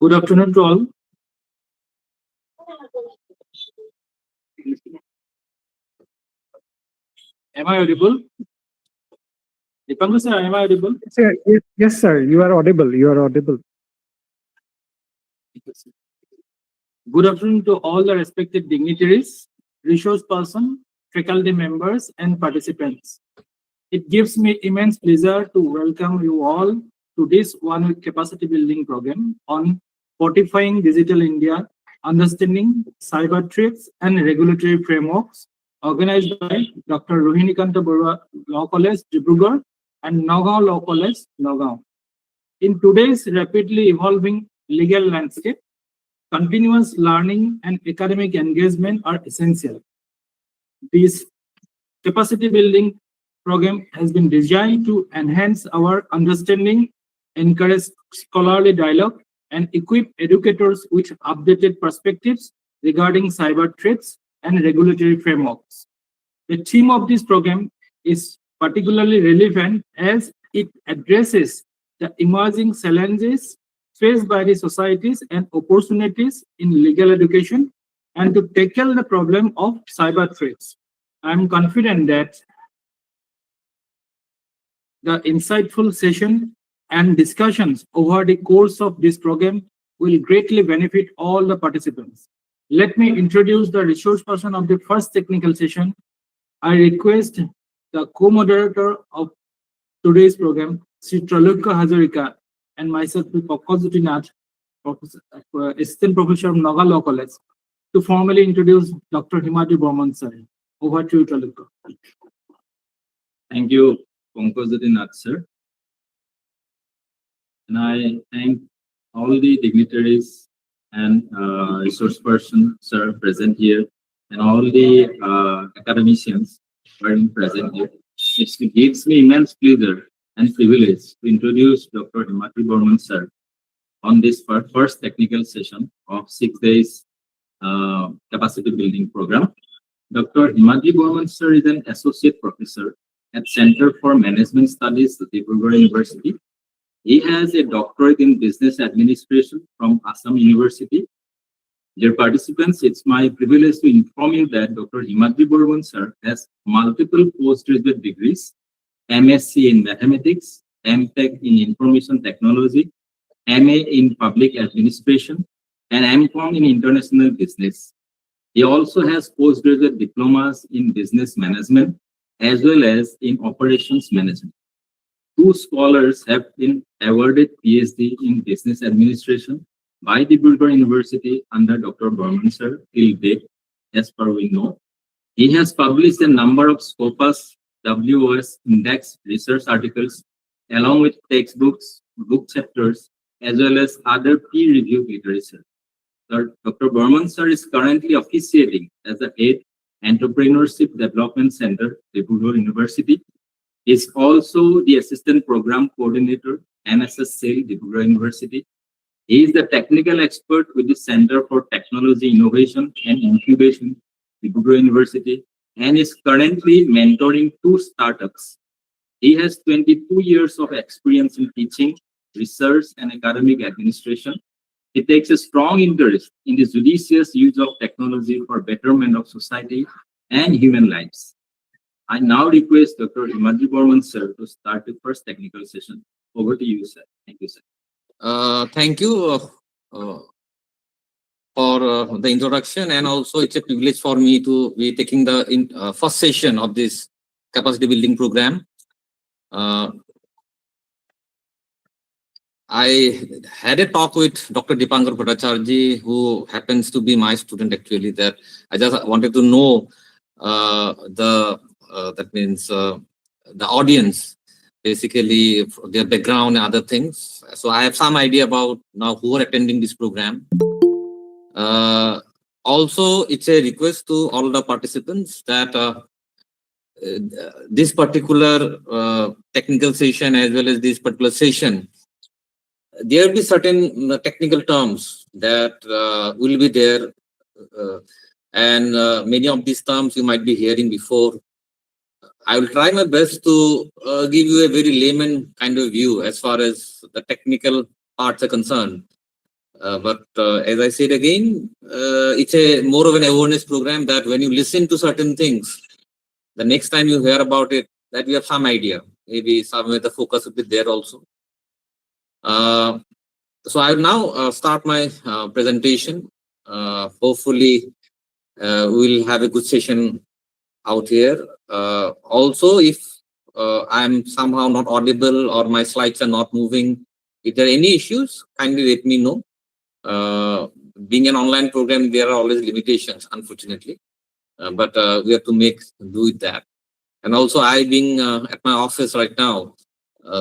Good afternoon to all. Am I audible? Dipankar sir, am I audible? Sir, yes, sir. You are audible. You are audible. Good afternoon to all the respected dignitaries, resource person, faculty members, and participants. It gives me immense pleasure to welcome you all to this one-week capacity building program on fortifying digital India, understanding cyber threats and regulatory frameworks, organized by Dr. Rohinikanta Barua Law College, Dibrugarh, and Nagaon Law College, Nagaon. In today's rapidly evolving legal landscape, continuous learning and academic engagement are essential. This capacity building program has been designed to enhance our understanding, encourage scholarly dialogue, and equip educators with updated perspectives regarding cyber threats and regulatory frameworks. The theme of this program is particularly relevant as it addresses the emerging challenges faced by the societies and opportunities in legal education and to tackle the problem of cyber threats. I am confident that the insightful session and discussions over the course of this program will greatly benefit all the participants. Let me introduce the resource person of the first technical session. I request the co-moderator of today's program, Sri Trailokya Hazarika, and myself, Pankaj Nath, Assistant Professor of Naga Law College, to formally introduce Dr. Himati Burman sir. Over to you, Trailokya. Thank you, Pankaj Nath sir. And I thank all the dignitaries and resource persons sir present here, and all the academicians who are present here. It gives me immense pleasure and privilege to introduce Dr. Himati Burman sir on this first technical session of 6 days capacity building program. Dr. Himati Burman sir is an associate professor at Center for Management Studies at Dibrugarh University. He has a doctorate in business administration from Assam University. Dear participants, it's my privilege to inform you that Dr. Himati Burman sir has multiple postgraduate degrees: MSc in Mathematics, MTech in Information Technology, MA in Public Administration, and MCom in International Business. He also has postgraduate diplomas in Business Management as well as in Operations Management. 2 scholars have been awarded PhD in Business Administration by Dibrugarh University under Dr. Burman sir till date, as per we know. He has published a number of Scopus WOS index research articles along with textbooks, book chapters, as well as other peer-reviewed literature. Dr. Burman sir is currently officiating as the head Entrepreneurship Development Center, Dibrugarh University. He is also the Assistant Program Coordinator, NSS Cell, Dibrugarh University. He is the technical expert with the Center for Technology Innovation and Incubation, Dibrugarh University, and is currently mentoring 2 startups. He has 22 years of experience in teaching, research, and academic administration. He takes a strong interest in the judicious use of technology for betterment of society and human lives. I now request Dr. Himati Burman sir to start the first technical session. Over to you, sir. Thank you, sir. Thank you for the introduction, and also it's a privilege for me to be taking the first session of this capacity building program. I had a talk with Dr. Dipankar Bhattacharya, who happens to be my student actually. That I just wanted to know that means the audience, basically their background and other things. So I have some idea about now who are attending this program. Also, it's a request to all the participants that this particular technical session as well as this particular session, there will be certain technical terms that will be there, and many of these terms you might be hearing before. I will try my best to give you a very layman kind of view as far as the technical parts are concerned. But as I said again, it's a more of an awareness program that when you listen to certain things, the next time you hear about it, that you have some idea. Maybe somewhere the focus will be there also. So I will now start my presentation. Hopefully, we'll have a good session out here. Also, if I'm somehow not audible or my slides are not moving, if there are any issues, kindly let me know. Being an online program, there are always limitations, unfortunately, but we have to make do with that. And also, I being at my office right now,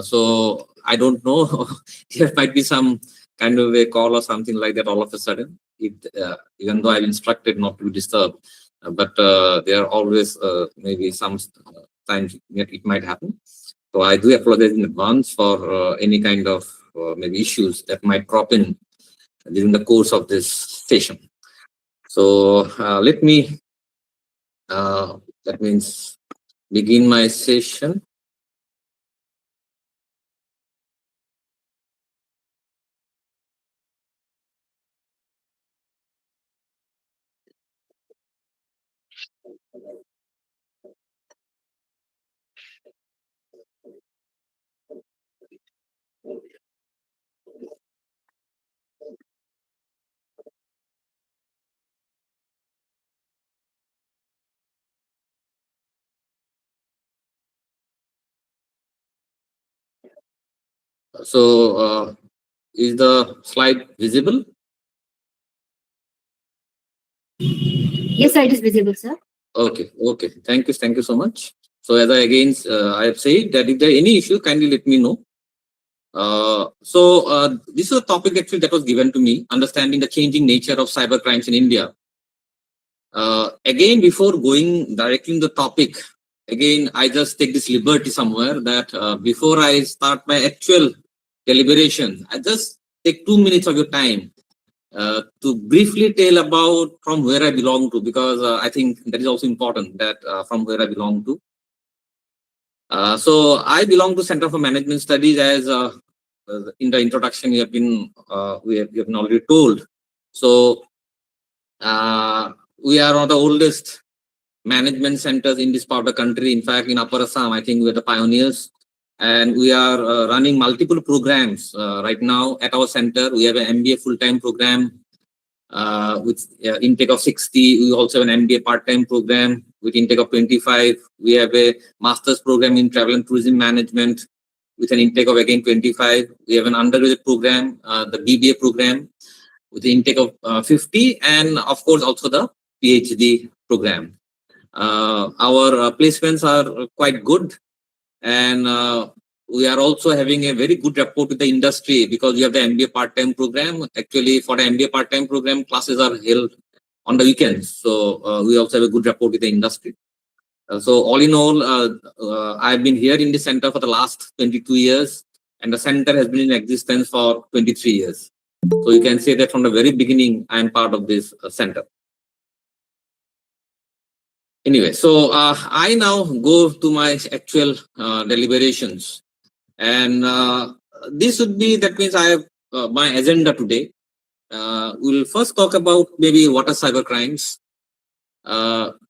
so I don't know. There might be some kind of a call or something like that all of a sudden. Even though I'm instructed not to disturb, but there are always maybe some times it might happen. So I do apologize in advance for any kind of maybe issues that might crop in during the course of this session. So let me, that means, begin my session. So is the slide visible? Yes, sir, it is visible, sir. Okay, okay. Thank you so much. So as I have said that if there are any issue, kindly let me know. This is a topic actually that was given to me, understanding the changing nature of cyber crimes in India. Again, before going directly in the topic, again, I just take this liberty somewhere that before I start my actual deliberation, I just take 2 minutes of your time to briefly tell about from where I belong to, because I think that is also important, that from where I belong to. So I belong to Center for Management Studies, as in the introduction we have been already told. So we are one of the oldest management centers in this part of the country. In fact, in Upper Assam, I think we are the pioneers, and we are running multiple programs right now at our center. We have an MBA full-time program with intake of 60. We also have an MBA part-time program with intake of 25. We have a master's program in travel and tourism management with an intake of again 25. We have an undergraduate program, the BBA program, with the intake of 50, and of course also the PhD program. Our placements are quite good, and we are also having a very good rapport with the industry, because we have the MBA part-time program. Actually, for the MBA part-time program, classes are held on the weekends. So we also have a good rapport with the industry. So all in all, I've been here in the center for the last 22 years, and the center has been in existence for 23 years. So you can say that from the very beginning, I am part of this center. Anyway, so I now go to my actual deliberations. And this would be, that means I have my agenda today. We'll first talk about maybe what are cyber crimes.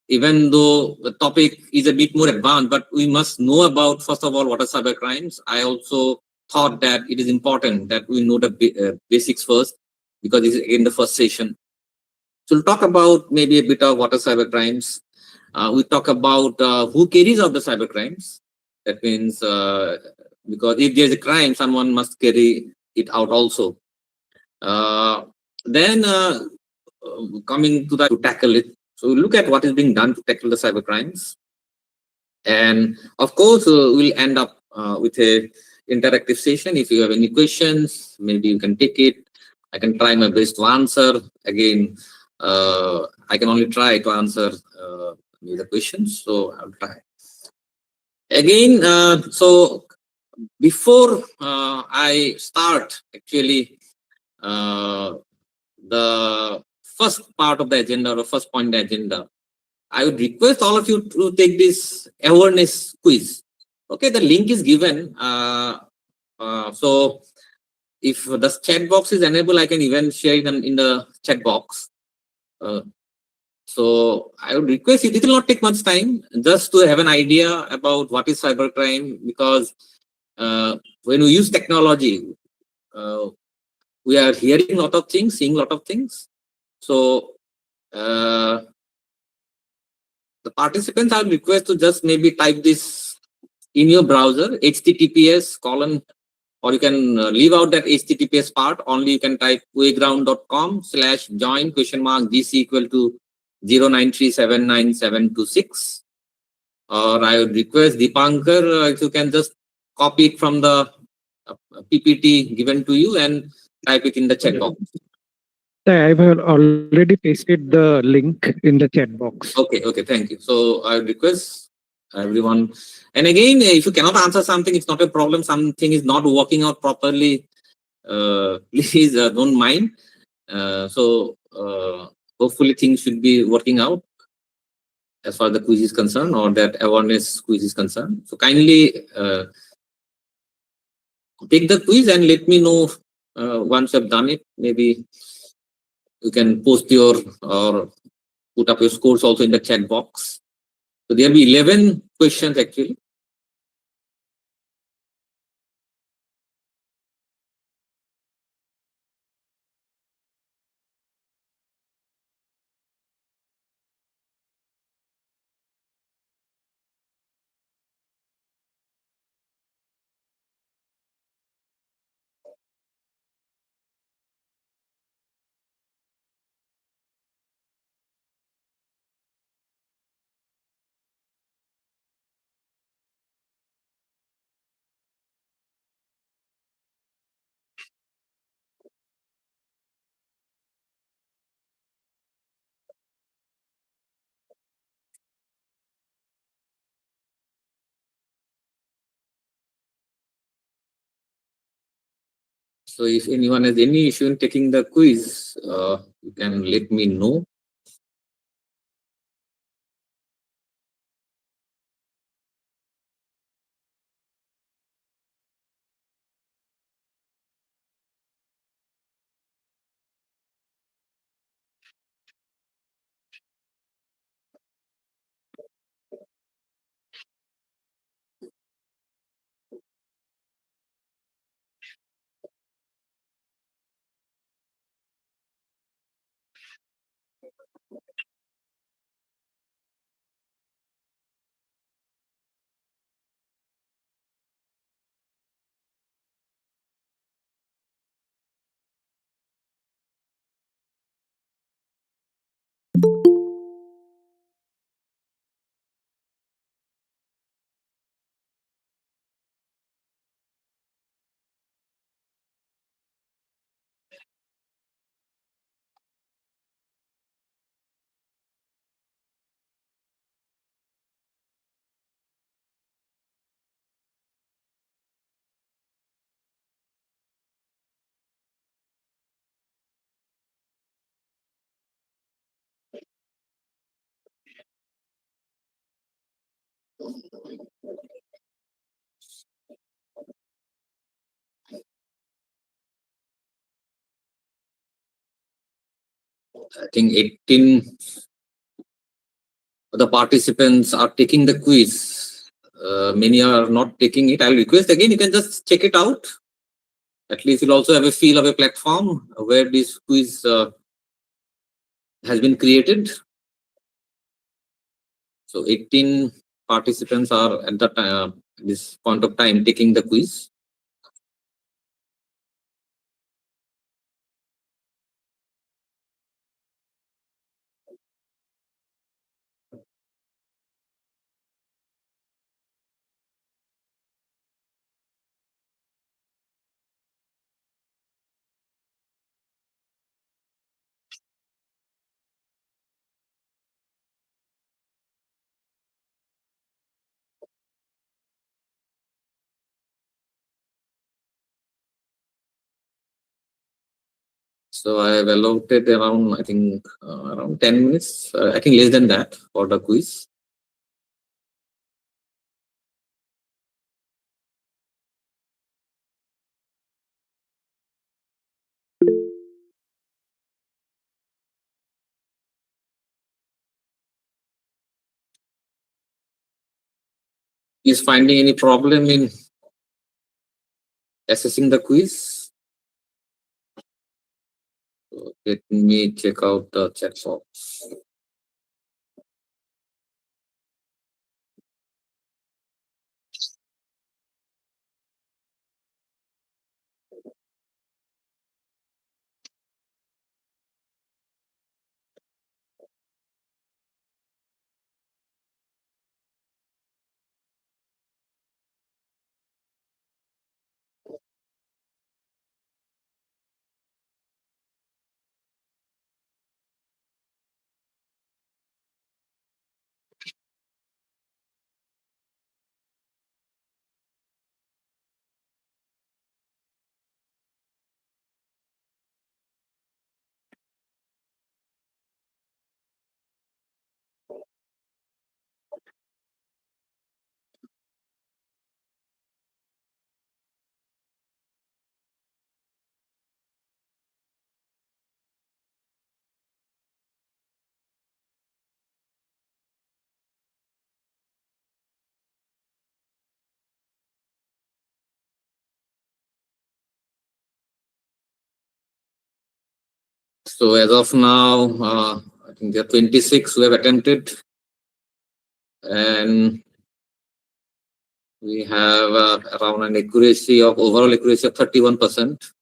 Even though the topic is a bit more advanced, but we must know about, first of all, what are cyber crimes. I also thought that it is important that we know the basics first, because this is again the first session. So we'll talk about maybe a bit of what are cyber crimes. We talk about who carries out the cyber crimes. That means because if there's a crime, someone must carry it out also. Then coming to that, to tackle it. So we look at what is being done to tackle the cyber crimes. And of course, we'll end up with a interactive session. If you have any questions, maybe you can take it. I can try my best to answer. Again, I can only try to answer the questions, so I'll try. Again, so before I start actually the first part of the agenda or first point the agenda, I would request all of you to take this awareness quiz. Okay, the link is given. So if the chat box is enabled, I can even share it in the chat box. So I would request you, it will not take much time, just to have an idea about what is cybercrime, because when we use technology, we are hearing a lot of things, seeing a lot of things. So the participants, I would request to just maybe type this in your browser, https colon, or you can leave out that https part. Only you can type wayground.com/join?gc equal to 093799726. Or I would request Deepankar, if you can just copy it from the PPT given to you and type it in the chat box. I've already pasted the link in the chat box. Okay, thank you. So I request everyone, and again, if you cannot answer something, it's not a problem. Something is not working out properly, please don't mind. Hopefully things should be working out as far as the quiz is concerned, or that awareness quiz is concerned. So kindly take the quiz and let me know once you've done it. Maybe you can post your or put up your scores also in the chat box. So there will be 11 questions actually. So if anyone has any issue in taking the quiz, you can let me know. I think 18 of the participants are taking the quiz. Many are not taking it. I'll request again, you can just check it out. At least you'll also have a feel of a platform where this quiz has been created. So 18 participants are at the this point of time taking the quiz. So I have allotted around, I think, around 10 minutes. I think less than that for the quiz. Is finding any problem in assessing the quiz? So let me check out the chat box. So as of now, I think there are 26 who have attempted, and we have around an accuracy of overall accuracy of 31%.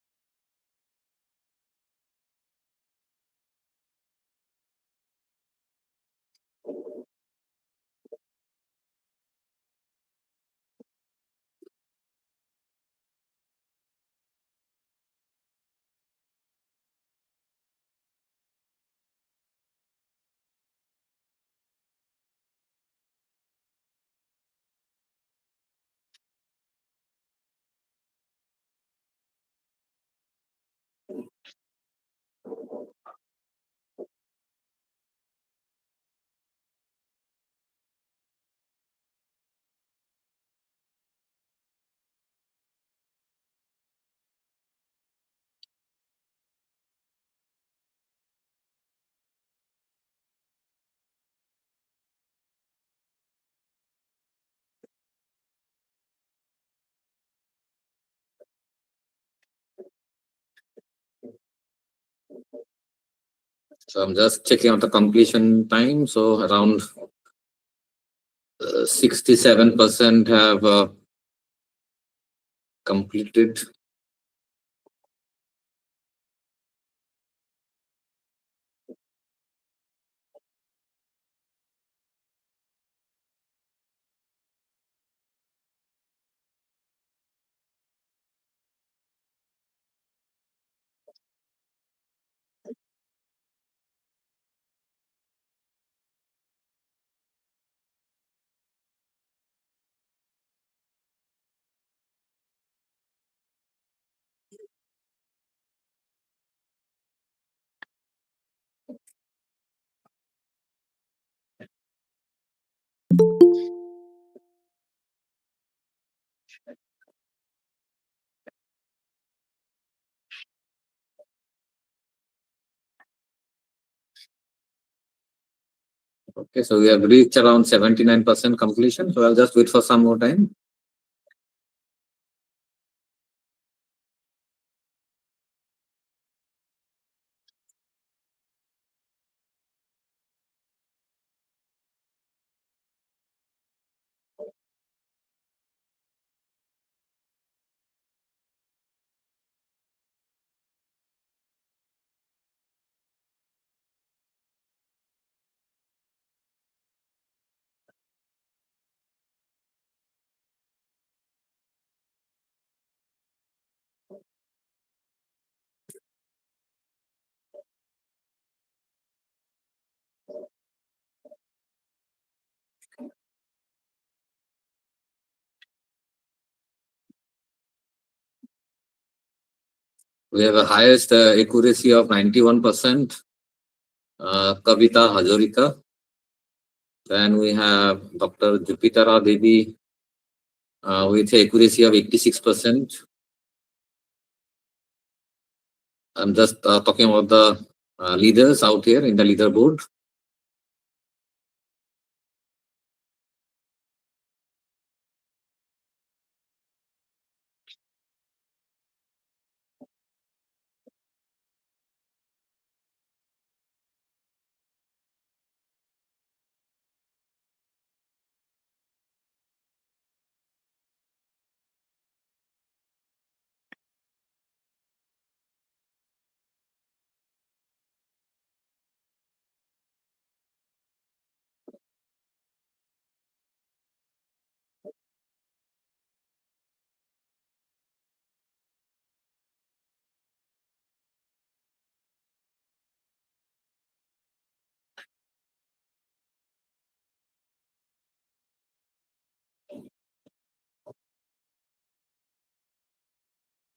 So I'm just checking out the completion time. So around 67% have completed. Okay, so we have reached around 79% completion. So I'll just wait for some more time. We have the highest accuracy of 91%. Kavita Hajorika. Then we have Dr. Jupitara Devi with accuracy of 86%. I'm just talking about the leaders out here in the leaderboard.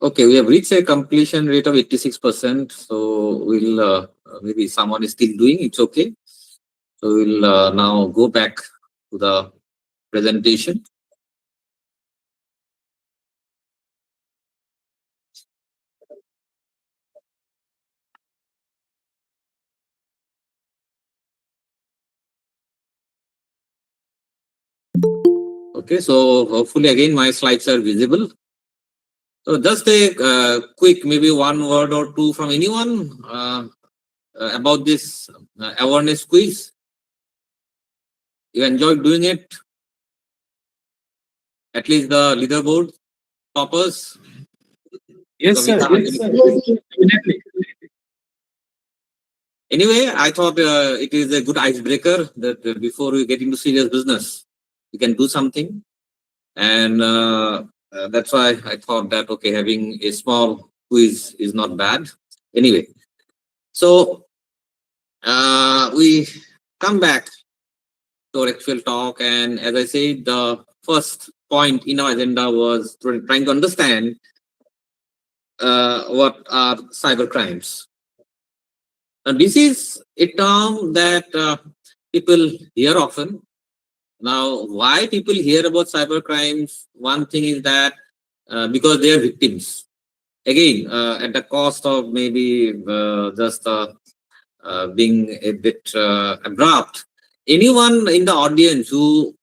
Okay, we have reached a completion rate of 86%. So we'll maybe someone is still doing it's okay. So we'll now go back to the presentation. Okay, so hopefully again my slides are visible. So just a quick, maybe one word or two from anyone about this awareness quiz. You enjoyed doing it? At least the leaderboard toppers? Yes, sir. Kavita, Yes, sir. Yes, Definitely. Anyway, I thought it is a good icebreaker that before we get into serious business, you can do something. And that's why I thought that, okay, having a small quiz is not bad. Anyway, so we come back to our actual talk. And as I said, the first point in our agenda was trying to understand what are cyber crimes. Now, this is a term that people hear often. Now, why people hear about cyber crimes? One thing is that because they are victims. Again, at the cost of maybe just being a bit abrupt, anyone in the audience who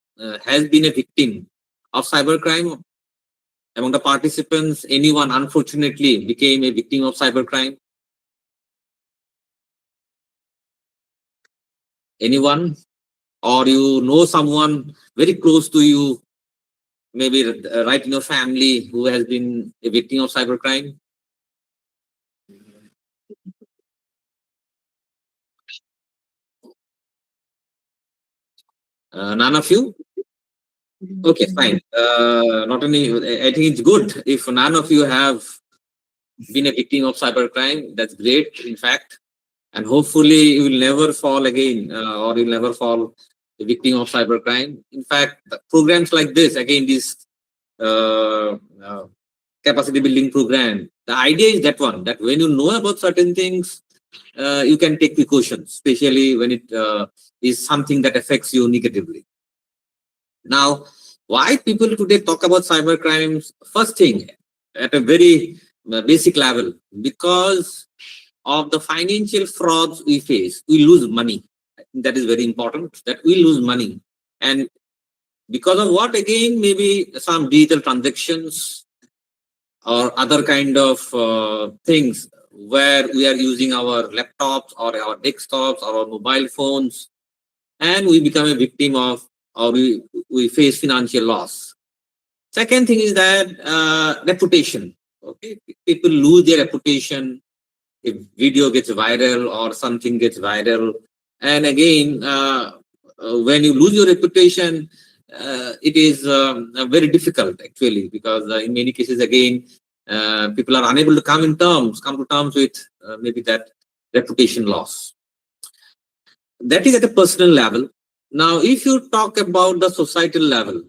has been a victim of cybercrime, among the participants, anyone unfortunately became a victim of cybercrime? Anyone? Or you know someone very close to you, maybe right in your family, who has been a victim of cybercrime? None of you? Okay, fine. Not only, I think it's good if none of you have been a victim of cybercrime. That's great, in fact. And hopefully you will never fall again or you'll never fall a victim of cybercrime. In fact, programs like this, again, this uh, uh, capacity building program, the idea is that one, that when you know about certain things, you can take precautions, especially when it is something that affects you negatively. Now, why people today talk about cyber crimes? First thing, at a very basic level, because of the financial frauds we face, we lose money. I think that is very important, that we lose money. And because of what? Again, maybe some digital transactions or other kind of things where we are using our laptops or our desktops or our mobile phones, and we become a victim of, or we face financial loss. Second thing is that reputation. Okay, people lose their reputation if video gets viral or something gets viral. And again, when you lose your reputation, it is very difficult actually, because in many cases, again, people are unable to come to terms with maybe that reputation loss. That is at a personal level. Now, if you talk about the societal level,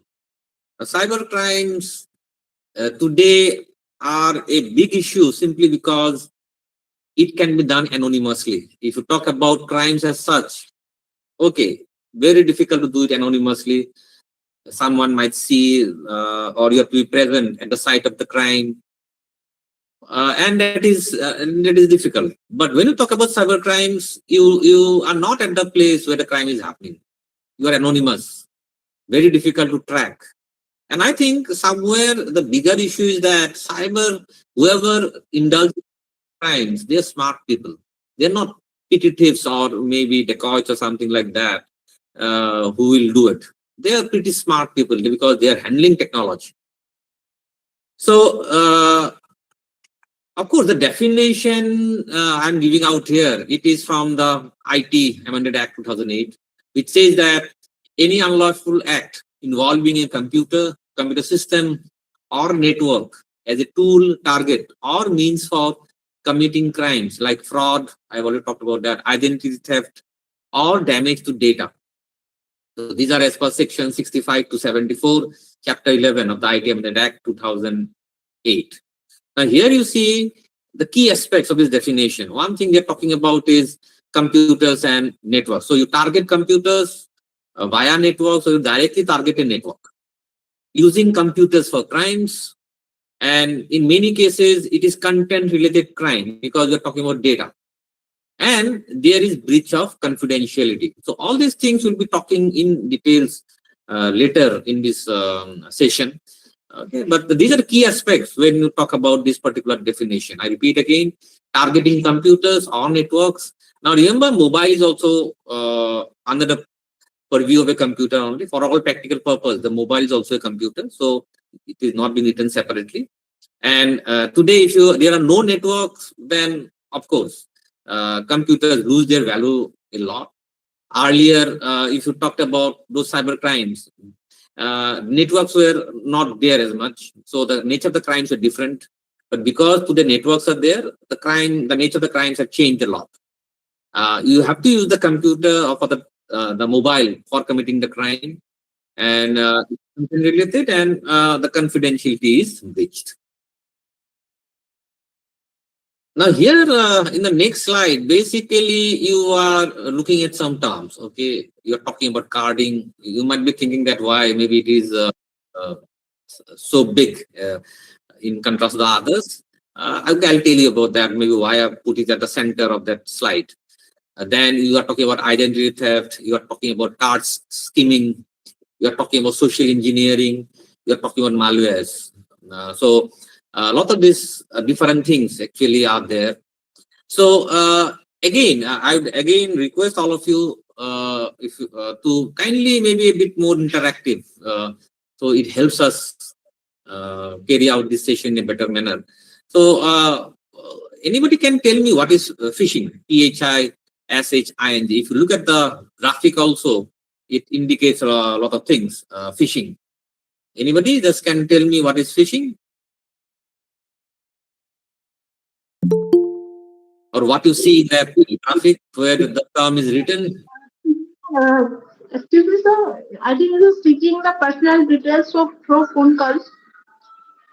cyber crimes today are a big issue simply because it can be done anonymously. If you talk about crimes as such, okay, very difficult to do it anonymously. Someone might see or you have to be present at the site of the crime. And that is difficult. But when you talk about cyber crimes, you are not at the place where the crime is happening. You are anonymous, very difficult to track. And I think somewhere the bigger issue is that whoever indulges in crimes, they're smart people. They're not petty thieves or maybe dacoits or something like that who will do it. They are pretty smart people because they are handling technology. So, of course, the definition I'm giving out here, it is from the IT Amended Act 2008, which says that any unlawful act involving a computer system, or network as a tool, target, or means for committing crimes like fraud, I've already talked about that, identity theft, or damage to data. So these are as per section 65 to 74, chapter 11 of the IT Amended Act 2008. Now here you see the key aspects of this definition. One thing they're talking about is computers and networks. So you target computers via networks, so you directly target a network. Using computers for crimes, and in many cases, it is content-related crime because we're talking about data. And there is breach of confidentiality. So all these things we'll be talking in details later in this session. Okay, but these are the key aspects when you talk about this particular definition. I repeat again, targeting computers or networks. Now remember, mobile is also under the purview of a computer only. For all practical purpose, the mobile is also a computer, so it is not been written separately. And today, if there are no networks, then of course, computers lose their value a lot. Earlier, if you talked about those cyber crimes, networks were not there as much, so the nature of the crimes were different. But because today networks are there, the nature of the crimes have changed a lot. You have to use the computer or for the mobile for committing the crime, and related, and the confidentiality is breached. Now here in the next slide, basically you are looking at some terms. Okay, you're talking about carding. You might be thinking that why maybe it is so big in contrast to the others. I'll tell you about that. Maybe why I put it at the center of that slide. Then you are talking about identity theft. You are talking about card skimming. You are talking about social engineering. You are talking about malwares. So a lot of these different things actually are there. So again, I would again request all of you if to kindly maybe a bit more interactive, so it helps us carry out this session in a better manner. So anybody can tell me what is phishing? PHISHING. If you look at the graphic also, it indicates a lot of things. Phishing. Anybody just can tell me what is phishing? Or what you see in the graphic where the term is written? Uh, Excuse me, sir. I think it is seeking the personal details through phone calls.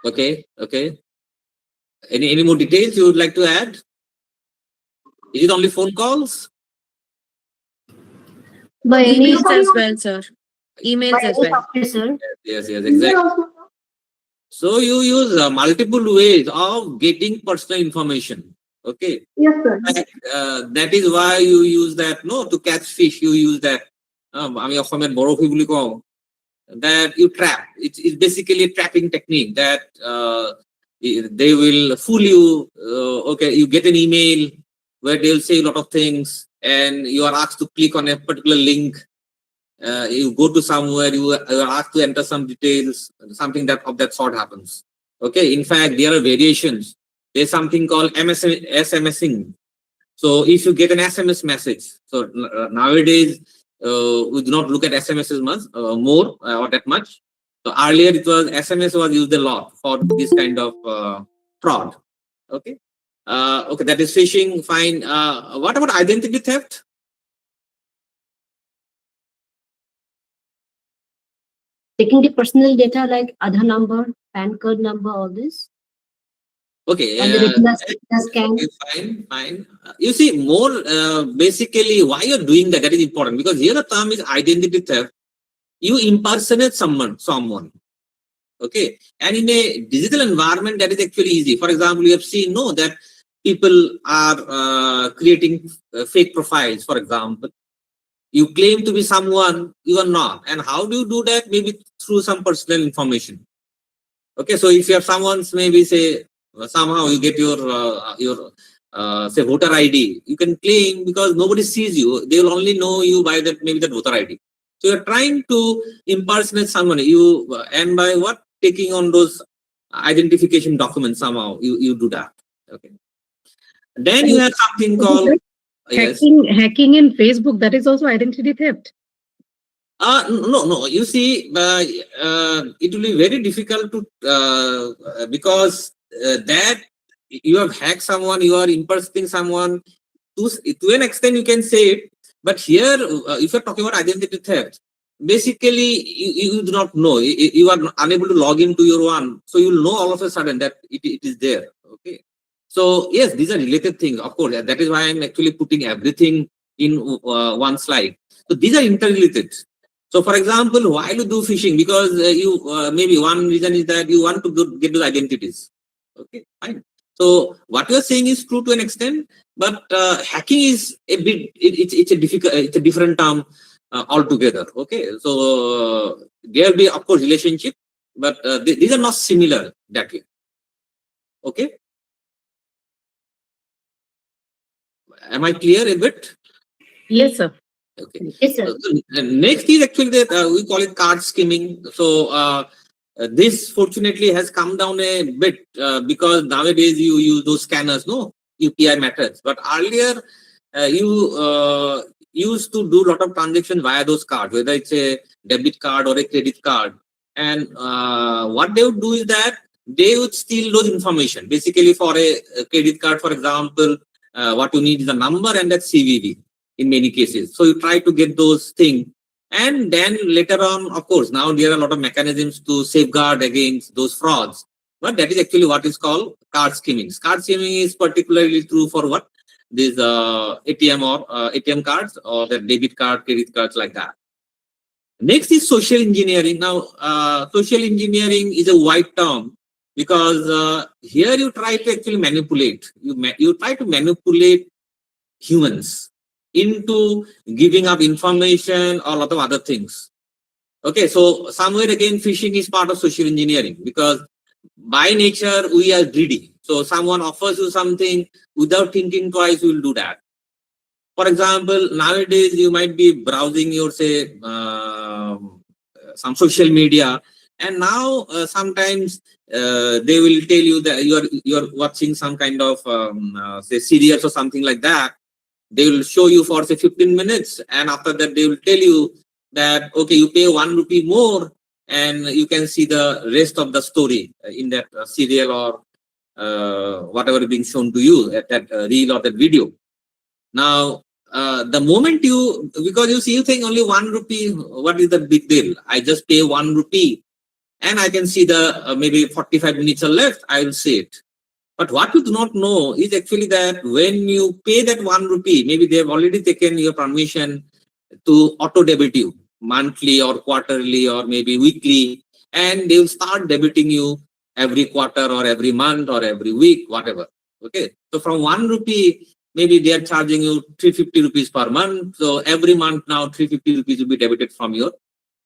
Okay. Any more details you would like to add? Is it only phone calls? By any Emails as well, sir. Emails as well. software, sir. Yes, exactly. So you use multiple ways of getting personal information. Okay. Yes, sir. That is why you use that. No, to catch fish, you use that. That you trap. It's basically a trapping technique that they will fool you. Okay, you get an email where they'll say a lot of things, and you are asked to click on a particular link. You go to somewhere, you are asked to enter some details, something that of that sort happens. Okay, in fact, there are variations. There's something called SMSing. So if you get an SMS message, so nowadays we do not look at SMSs much more or that much. So earlier it was SMS was used a lot for this kind of fraud. Okay, okay, that is phishing. Fine. What about identity theft? Taking the personal data like Aadhaar number, PAN card number, all this. Okay. And the retina scan. Okay, fine, fine. You see, more basically, why you're doing that, that is important, because here the term is identity theft. You impersonate someone. Okay. And in a digital environment, that is actually easy. For example, you have seen, no, that people are creating fake profiles, for example. You claim to be someone you are not. And how do you do that? Maybe through some personal information. Okay, so if you have someone's, maybe say somehow you get your say voter ID, you can claim because nobody sees you. They will only know you by that, maybe that voter ID. So you're trying to impersonate someone. You and by what, taking on those identification documents somehow you do that. Okay. Then you have something called yes. Hacking in Facebook, that is also identity theft. No. You see, it will be very difficult to because that you have hacked someone, you are impersonating someone. To an extent, you can say it. But here, if you're talking about identity theft, basically you do not know. You are unable to log into your one, so you'll know all of a sudden that it is there. Okay. So yes, these are related things. Of course, that is why I'm actually putting everything in one slide. So these are interrelated. So, for example, why you do phishing? Because you maybe one reason is that you want to get those identities. Okay, fine. So, what you are saying is true to an extent, but hacking is a bit. It's a difficult. It's a different term altogether. Okay, so there will be, of course, relationship, but these are not similar that way. Okay, am I clear a bit? Yes, sir. Okay. Yes, sir. Next is actually that we call it card skimming. So this fortunately has come down a bit because nowadays you use those scanners, no UPI methods. But earlier you used to do a lot of transactions via those cards, whether it's a debit card or a credit card. And what they would do is that they would steal those information. Basically, for a credit card, for example, what you need is a number and that CVV. In many cases, so you try to get those things, and then later on, of course, now there are a lot of mechanisms to safeguard against those frauds, but that is actually what is called card skimming. Card skimming is particularly true for what, these ATM or ATM cards or the debit card, credit cards, like that. Next is social engineering. Now social engineering is a wide term because here you try to actually manipulate, you try to manipulate humans into giving up information or a lot of other things. Okay, so somewhere again, phishing is part of social engineering because by nature we are greedy. So someone offers you something, without thinking twice, you will do that. For example, nowadays you might be browsing your, say, some social media, and now sometimes they will tell you that you're watching some kind of say series or something like that. They will show you for say 15 minutes, and after that they will tell you that okay, you pay 1 rupee more and you can see the rest of the story in that serial or whatever is being shown to you at that reel or that video. Now the moment you, because you see, you think only 1 rupee, what is the big deal? I just pay 1 rupee and I can see the maybe 45 minutes are left, I will see it. But what you do not know is actually that when you pay that 1 rupee, maybe they have already taken your permission to auto debit you monthly or quarterly or maybe weekly, and they will start debiting you every quarter or every month or every week, whatever. Okay, so from 1 rupee, maybe they are charging you 350 rupees per month. So every month now 350 rupees will be debited from your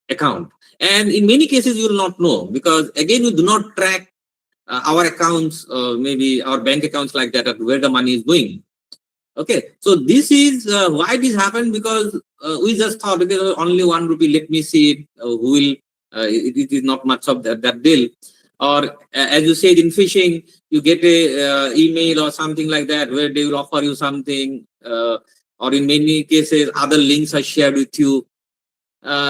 account. And in many cases you will not know because again you do not track our accounts, maybe our bank accounts, like that, where the money is going. Okay, so this is why this happened, because we just thought, okay, only 1 rupee, let me see it, who will, it is not much of that deal. Or as you said, in phishing, you get a email or something like that where they will offer you something, or in many cases other links are shared with you.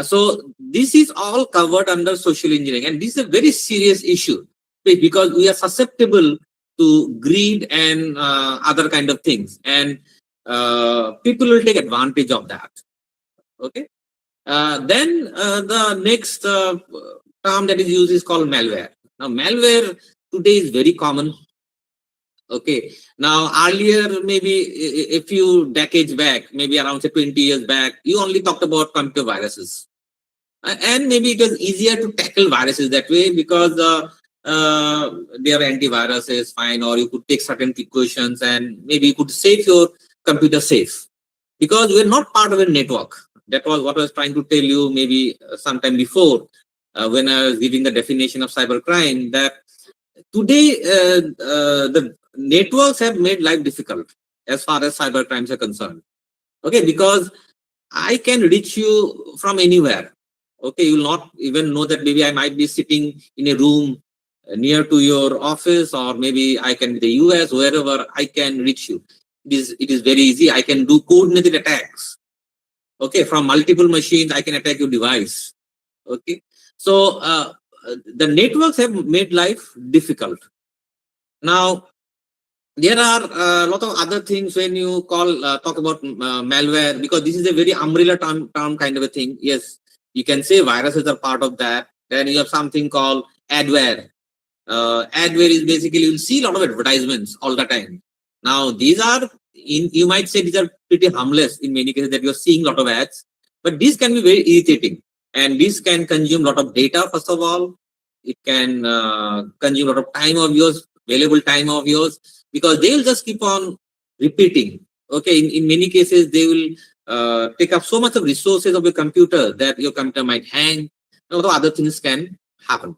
So this is all covered under social engineering, and this is a very serious issue because we are susceptible to greed and other kind of things, and people will take advantage of that. Okay. Then the next term that is used is called malware. Now malware today is very common. Okay. Now, earlier, maybe a few decades back, maybe around say 20 years back, you only talked about computer viruses. And maybe it was easier to tackle viruses that way because their antivirus is fine, or you could take certain precautions and maybe you could save your computer safe because we're not part of a network. That was what I was trying to tell you maybe sometime before when I was giving the definition of cybercrime, that today the networks have made life difficult as far as cyber crimes are concerned. Okay, because I can reach you from anywhere. Okay, you will not even know that maybe I might be sitting in a room near to your office, or maybe I can be the US, wherever I can reach you. It is very easy. I can do coordinated attacks. Okay, from multiple machines, I can attack your device. Okay, so the networks have made life difficult. Now, there are a lot of other things when you talk about malware, because this is a very umbrella term kind of a thing. Yes, you can say viruses are part of that. Then you have something called adware. Adware is basically, you'll see a lot of advertisements all the time. Now, these are, you might say these are pretty harmless in many cases, that you're seeing a lot of ads, but these can be very irritating, and this can consume a lot of data. First of all, it can consume a lot of time of yours, valuable time of yours, because they will just keep on repeating. Okay, in many cases, they will take up so much of resources of your computer that your computer might hang. A lot of other things can happen.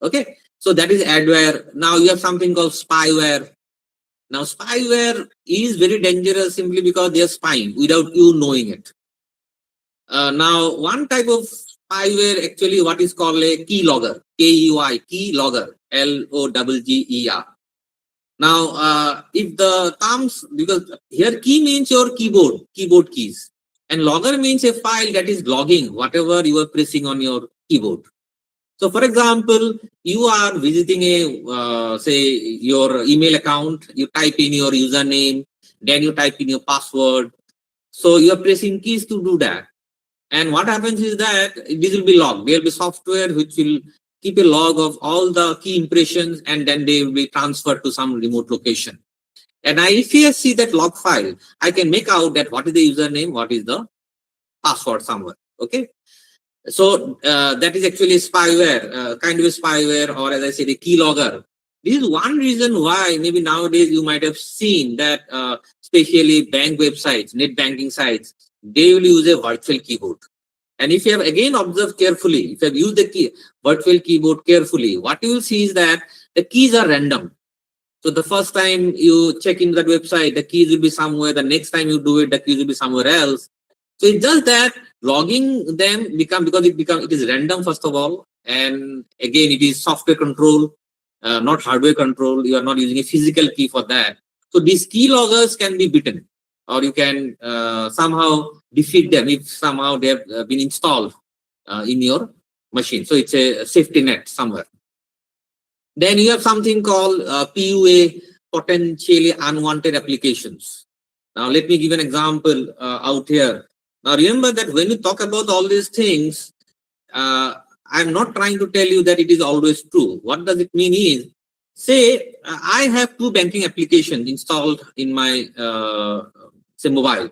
Okay, so that is adware. Now you have something called spyware. Now spyware is very dangerous simply because they are spying without you knowing it. Now one type of spyware, actually what is called a keylogger, K-E-Y, keylogger, L-O-G-G-E-R. Now if the terms, because here key means your keyboard keys, and logger means a file that is logging whatever you are pressing on your keyboard. So, for example, you are visiting a, say, your email account, you type in your username, then you type in your password. So, you are pressing keys to do that. And what happens is that this will be logged. There will be software which will keep a log of all the key impressions, and then they will be transferred to some remote location. And if I see that log file, I can make out that what is the username, what is the password somewhere. Okay. So that is actually spyware, kind of a spyware, or as I said, a keylogger. This is one reason why maybe nowadays you might have seen that, especially bank websites, net banking sites, they will use a virtual keyboard. And if you have again observed carefully, if you have used the virtual keyboard carefully, what you will see is that the keys are random. So the first time you check in that website, the keys will be somewhere. The next time you do it, the keys will be somewhere else. So it's just that logging them because it is random first of all, and again it is software control, not hardware control. You are not using a physical key for that. So these key loggers can be beaten, or you can somehow defeat them if somehow they have been installed in your machine. So it's a safety net somewhere. Then you have something called PUA, potentially unwanted applications. Now let me give an example out here. Now remember that when you talk about all these things, I'm not trying to tell you that it is always true. What does it mean is, say I have two banking applications installed in my say mobile.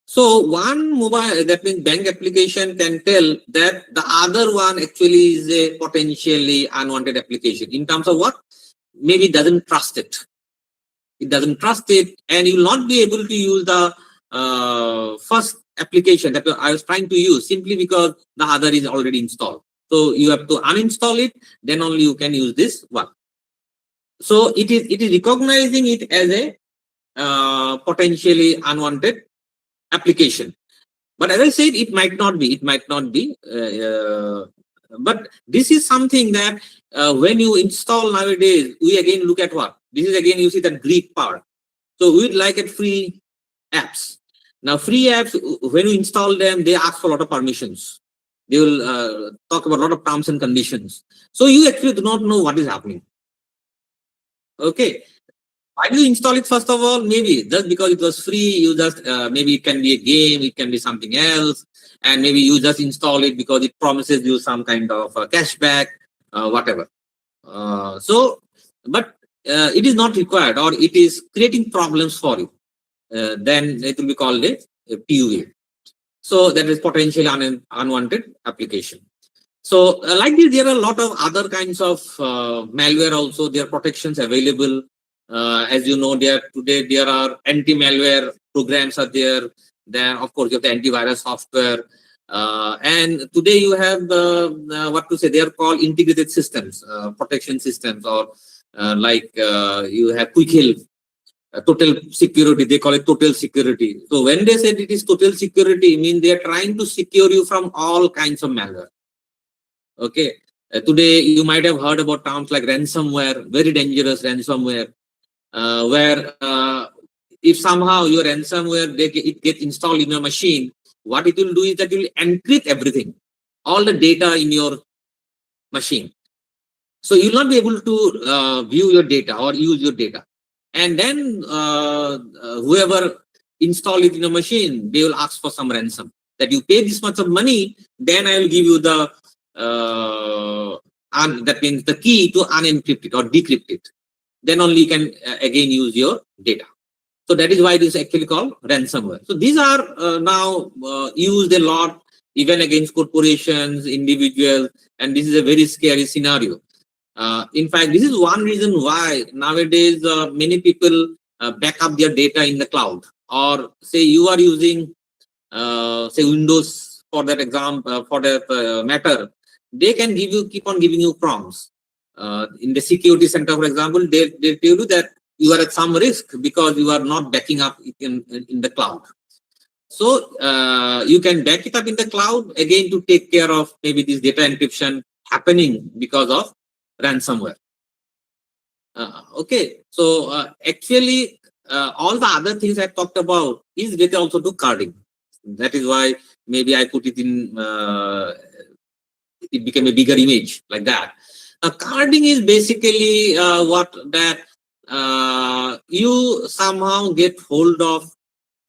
So one mobile, that means bank application, can tell that the other one actually is a potentially unwanted application. In terms of what? Maybe it doesn't trust it. It doesn't trust it, and you will not be able to use the first application that I was trying to use simply because the other is already installed. So you have to uninstall it, then only you can use this one. So it is recognizing it as a potentially unwanted application. But as I said, it might not be. It might not be. But this is something that when you install nowadays, we again look at what? This is again, you see that Greek part. So we'd like at free apps. Now, free apps, when you install them, they ask for a lot of permissions. They will talk about a lot of terms and conditions. So you actually do not know what is happening. Okay. Why do you install it first of all? Maybe just because it was free, you just, maybe it can be a game, it can be something else. And maybe you just install it because it promises you some kind of cashback, whatever. But it is not required or it is creating problems for you, then it will be called a PUA. So that is potentially unwanted application. So like this, there are a lot of other kinds of malware also. There are protections available. As you know, today there are anti-malware programs are there. Then of course you have the antivirus software. And today you have what to say, they are called integrated systems, protection systems, or you have quick help, total security, they call it total security. So when they said it is total security, mean they are trying to secure you from all kinds of malware. Okay. Today you might have heard about terms like ransomware, very dangerous ransomware, where if somehow your ransomware it gets installed in your machine, what it will do is that it will encrypt everything, all the data in your machine. So you will not be able to view your data or use your data. And then whoever install it in a machine, they will ask for some ransom. That you pay this much of money, then I will give you the that means the key to unencrypt it or decrypt it. Then only you can again use your data. So that is why it is actually called ransomware. So these are now used a lot, even against corporations, individuals, and this is a very scary scenario. In fact, this is one reason why nowadays many people back up their data in the cloud, or say you are using say Windows for that example, for that matter, they can keep on giving you prompts. In the security center, for example, they tell you that you are at some risk because you are not backing up in the cloud. So you can back it up in the cloud again to take care of maybe this data encryption happening because of ransomware. Okay, so actually all the other things I talked about is related also to carding. That is why maybe I put it in, it became a bigger image like that. Carding is basically what that you somehow get hold of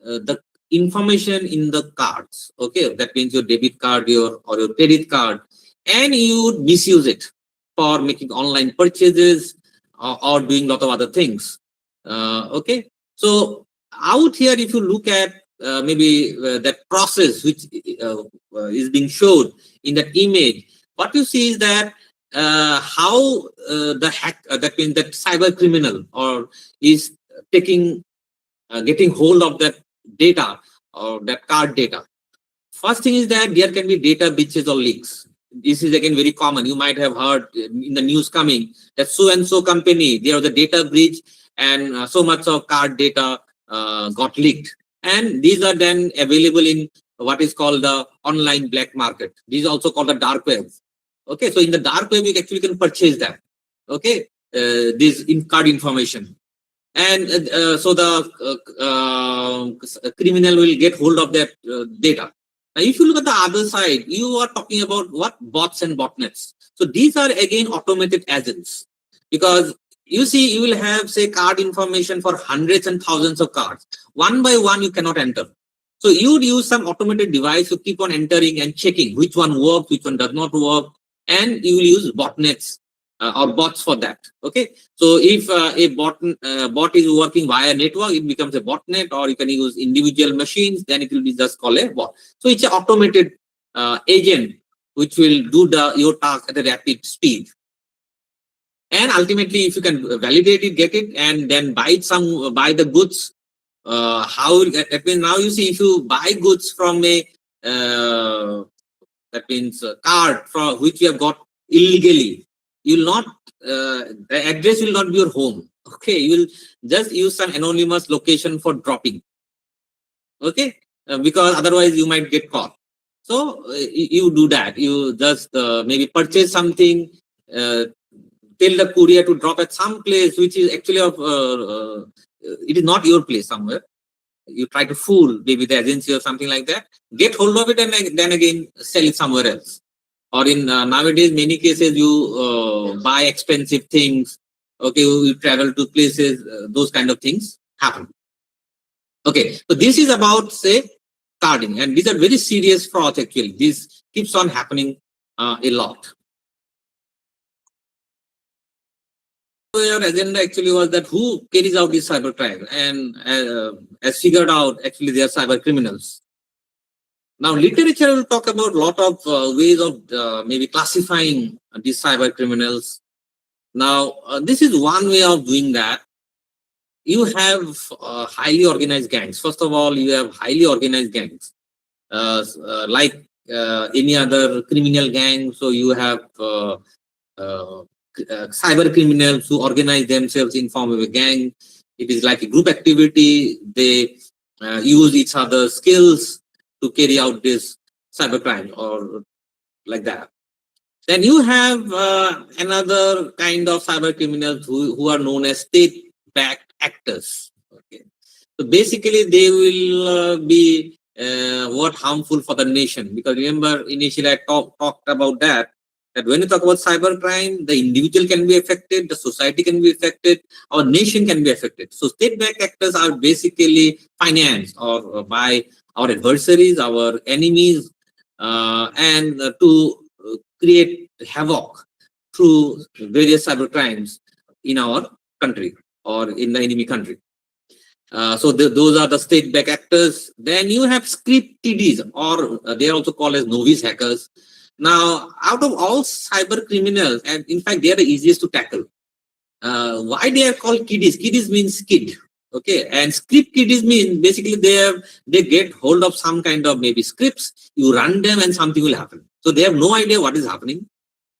the information in the cards. Okay, that means your debit card, or your credit card, and you misuse it for making online purchases or doing a lot of other things. Okay, so out here, if you look at maybe that process which is being showed in that image, what you see is that how the hack, that means that cyber criminal or is taking getting hold of that data or that card data. First thing is that there can be data breaches or leaks. This is again very common. You might have heard in the news coming that so and so company, there was a data breach and so much of card data got leaked. And these are then available in what is called the online black market. These are also called the dark web. Okay, so in the dark web, you actually can purchase that. Okay, this in card information. And so the criminal will get hold of that data. Now, if you look at the other side, you are talking about what? Bots and botnets. So these are again automated agents, because you see, you will have, say, card information for hundreds and thousands of cards. One by one, you cannot enter. So you would use some automated device to keep on entering and checking which one works, which one does not work, and you will use botnets or bots for that. Okay, so if a bot is working via network, it becomes a botnet, or you can use individual machines, then it will be just called a bot. So it's an automated agent which will do your task at a rapid speed. And ultimately, if you can validate it, get it, and then buy the goods. How that means now you see, if you buy goods from a that means a card from which you have got illegally, you will not the address will not be your home. Okay, you will just use some anonymous location for dropping. Okay, because otherwise you might get caught. So you do that. You just maybe purchase something, tell the courier to drop at some place which is actually of it is not your place somewhere. You try to fool maybe the agency or something like that, get hold of it, and then again sell it somewhere else. Or in nowadays, many cases you buy expensive things. Okay, you travel to places, those kind of things happen. Okay, so this is about, say, carding, and these are very serious frauds actually. This keeps on happening a lot. Your agenda actually was that who carries out this cybercrime and has figured out actually they are cyber criminals. Now, literature will talk about a lot of ways of maybe classifying these cyber criminals. Now, this is one way of doing that. You have highly organized gangs. First of all, you have highly organized gangs, like any other criminal gang. So you have cyber criminals who organize themselves in form of a gang. It is like a group activity. They use each other's skills to carry out this cybercrime or like that. Then you have another kind of cyber criminals who are known as state-backed actors. Okay, so basically they will be what harmful for the nation, because remember initially I talked about that when you talk about cybercrime, the individual can be affected, the society can be affected, our nation can be affected. So state-backed actors are basically financed or by our adversaries, our enemies, and to create havoc through various cyber crimes in our country or in the enemy country. So those are the state-backed actors. Then you have script TDs, or they are also called as novice hackers. Now, out of all cyber criminals, and in fact, they are the easiest to tackle. Why they are called kiddies? Kiddies means kid. Okay, and script kiddies mean basically they get hold of some kind of maybe scripts. You run them, and something will happen. So they have no idea what is happening.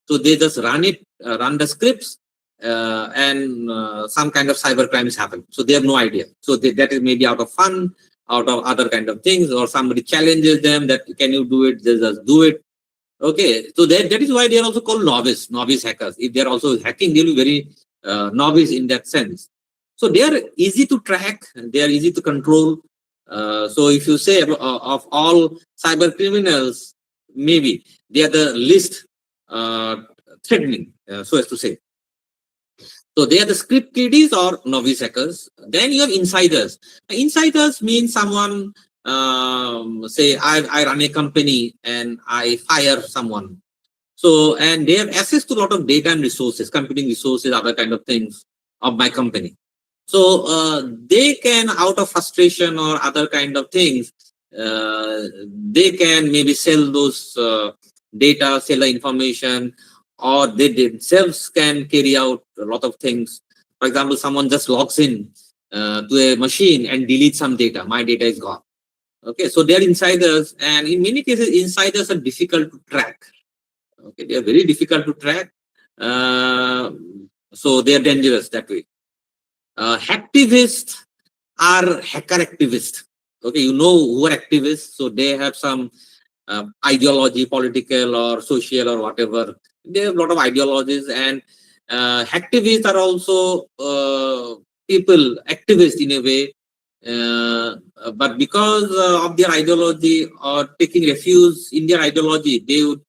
So they just run the scripts, and some kind of cyber crimes happen. So they have no idea. So that is maybe out of fun, out of other kind of things, or somebody challenges them that can you do it? They just do it. Okay, so that is why they are also called novice hackers. If they are also hacking, they'll be very novice in that sense. So they are easy to track, they are easy to control. So if you say of all cyber criminals, maybe they are the least threatening, so as to say. So they are the script kiddies or novice hackers. Then you have insiders. Insiders mean someone, say I run a company and I fire someone. So, and they have access to a lot of data and resources, computing resources, other kind of things of my company. So they can, out of frustration or other kind of things, they can maybe sell those data, sell the information, or they themselves can carry out a lot of things. For example, someone just logs in to a machine and deletes some data. My data is gone. Okay, so they are insiders, and in many cases, insiders are difficult to track. Okay, they are very difficult to track. So they are dangerous that way. Hacktivists are hacker activists. Okay, you know who are activists. So they have some ideology, political or social or whatever. They have a lot of ideologies, and hacktivists are also people, activists in a way. But because of their ideology or taking refuge in their ideology, they would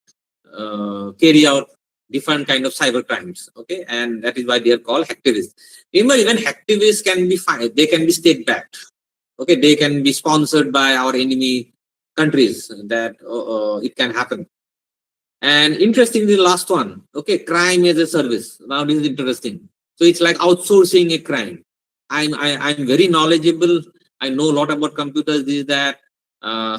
carry out different kind of cyber crimes. Okay, and that is why they are called hacktivists. Remember, even hacktivists can be fine. They can be state-backed. Okay, they can be sponsored by our enemy countries. That it can happen. And interestingly, the last one. Okay, crime as a service. Now this is interesting. So it's like outsourcing a crime. I'm very knowledgeable. I know a lot about computers. This that.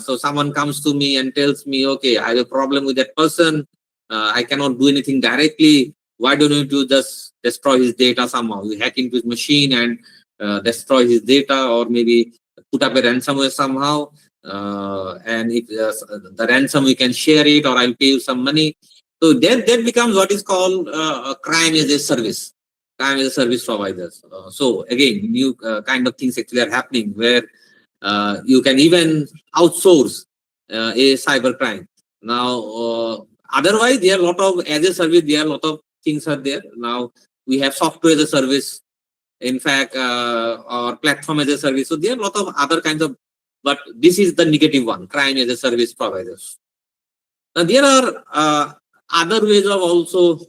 So someone comes to me and tells me, okay, I have a problem with that person. I cannot do anything directly. Why don't you just destroy his data somehow? You hack into his machine and destroy his data, or maybe put up a ransomware somehow. And if the ransom, we can share it, or I'll pay you some money. So that becomes what is called a crime as a service. Crime as a service providers. So again, new kind of things actually are happening where you can even outsource a cyber crime. Now, otherwise, there are a lot of, as a service, there are a lot of things are there. Now, we have software as a service, in fact, or platform as a service. So there are a lot of other kinds of, but this is the negative one, crime as a service providers. Now, there are other ways of also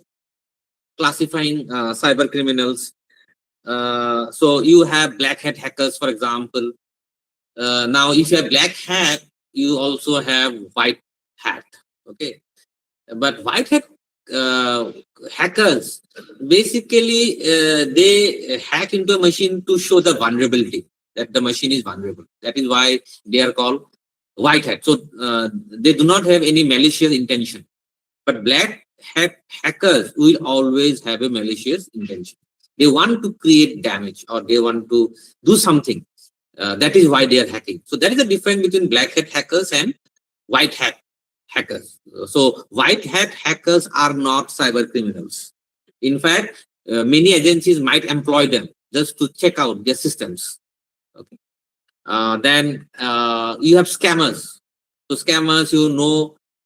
classifying cyber criminals. So you have black hat hackers, for example. Now, if you have black hat, you also have white hat. Okay, but white hat hackers, basically, they hack into a machine to show the vulnerability, that the machine is vulnerable. That is why they are called white hat. So they do not have any malicious intention. But black hat hackers will always have a malicious intention. They want to create damage, or they want to do something. That is why they are hacking. So that is the difference between black hat hackers and white hat hackers. So white hat hackers are not cyber criminals. In fact, many agencies might employ them just to check out their systems. Okay. Then you have scammers. So scammers,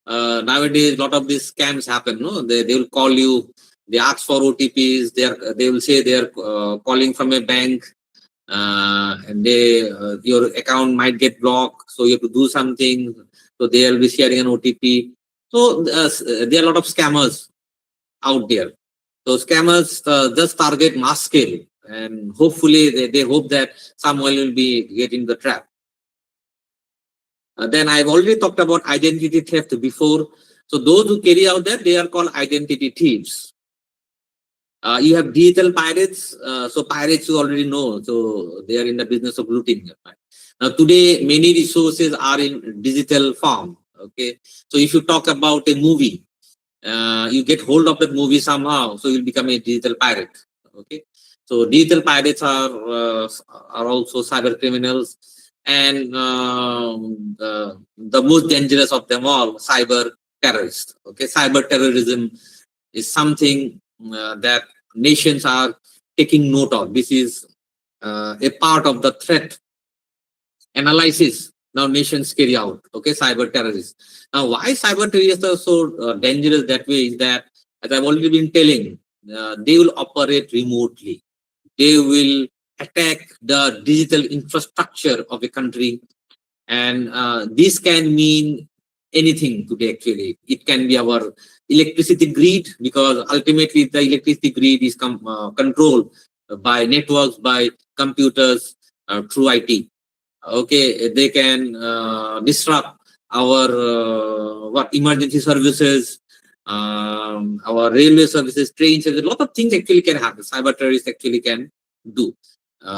nowadays a lot of these scams happen. No, they will call you. They ask for OTPs. They will say they are calling from a bank. And your account might get blocked, so you have to do something. So they will be sharing an OTP. So there are a lot of scammers out there. So scammers just target mass scale, and hopefully they hope that someone will be getting the trap. Then I've already talked about identity theft before. So those who carry out that, they are called identity thieves. You have digital pirates. So pirates you already know. So they are in the business of looting. Now today, many resources are in digital form. Okay. So if you talk about a movie, you get hold of that movie somehow, so you'll become a digital pirate. Okay. So digital pirates are also cyber criminals. And the most dangerous of them all, cyber terrorists. Okay. Cyber terrorism is something that nations are taking note of. This is a part of the threat analysis now nations carry out. Okay, cyber terrorists. Now, why cyber terrorists are so dangerous that way is that, as I've already been telling, they will operate remotely. They will attack the digital infrastructure of a country, and this can mean anything today. Actually, it can be our electricity grid, because ultimately the electricity grid is controlled by networks, by computers, through IT. Okay, they can disrupt our emergency services, our railway services, train services. A lot of things actually can happen. Cyber terrorists actually can do.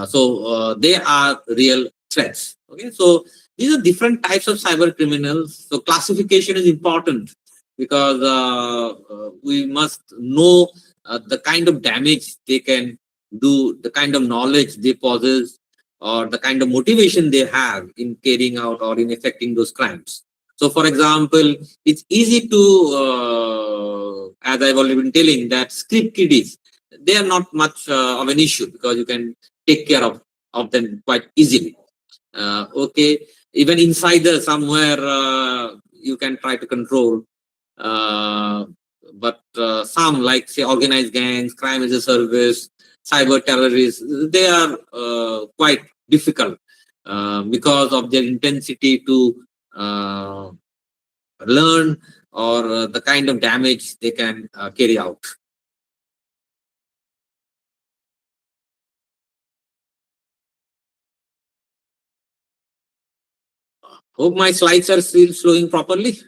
So they are real threats. Okay, so these are different types of cyber criminals. So classification is important, because we must know the kind of damage they can do, the kind of knowledge they possess, or the kind of motivation they have in carrying out or in effecting those crimes. So, for example, it's easy to, as I've already been telling, that script kiddies, they are not much of an issue, because you can take care of them quite easily. Okay, even insiders somewhere you can try to control. But some, like say organized gangs, crime as a service, cyber terrorists, they are quite difficult because of their intensity to learn, or the kind of damage they can carry out. Hope my slides are still flowing properly.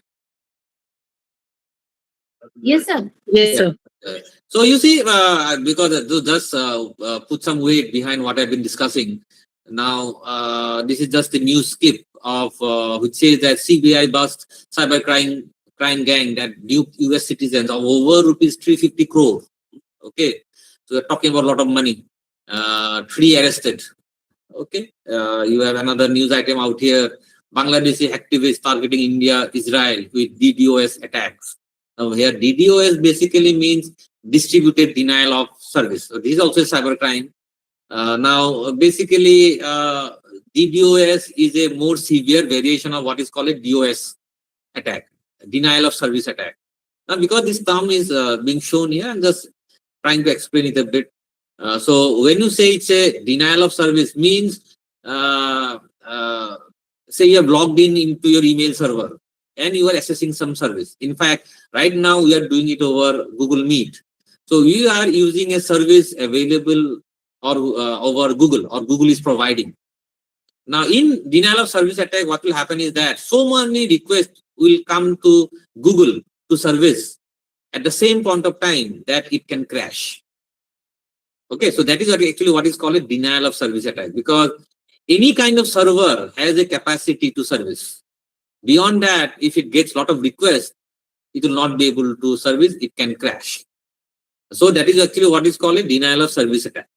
Yes, sir. Yes, sir. So you see, because to just put some weight behind what I've been discussing. Now, this is just a news skip of which says that CBI bust cybercrime gang that duped US citizens of over rupees 350 crore. Okay, so we're talking about a lot of money. 3 arrested. Okay, you have another news item out here. Bangladeshi activists targeting India, Israel with DDoS attacks. Now here DDoS basically means distributed denial of service. So this is also a cybercrime. Now basically DDoS is a more severe variation of what is called a DOS attack, denial of service attack. Now because this term is being shown here, I'm just trying to explain it a bit. So when you say it's a denial of service, means say you have logged into your email server and you are accessing some service. In fact, right now we are doing it over Google Meet. So we are using a service available or over Google, or Google is providing. Now in denial of service attack, what will happen is that so many requests will come to Google to service, at the same point of time that it can crash. Okay, so that is actually what is called a denial of service attack, because any kind of server has a capacity to service. Beyond that, if it gets a lot of requests, it will not be able to service, it can crash. So that is actually what is called a denial of service attack.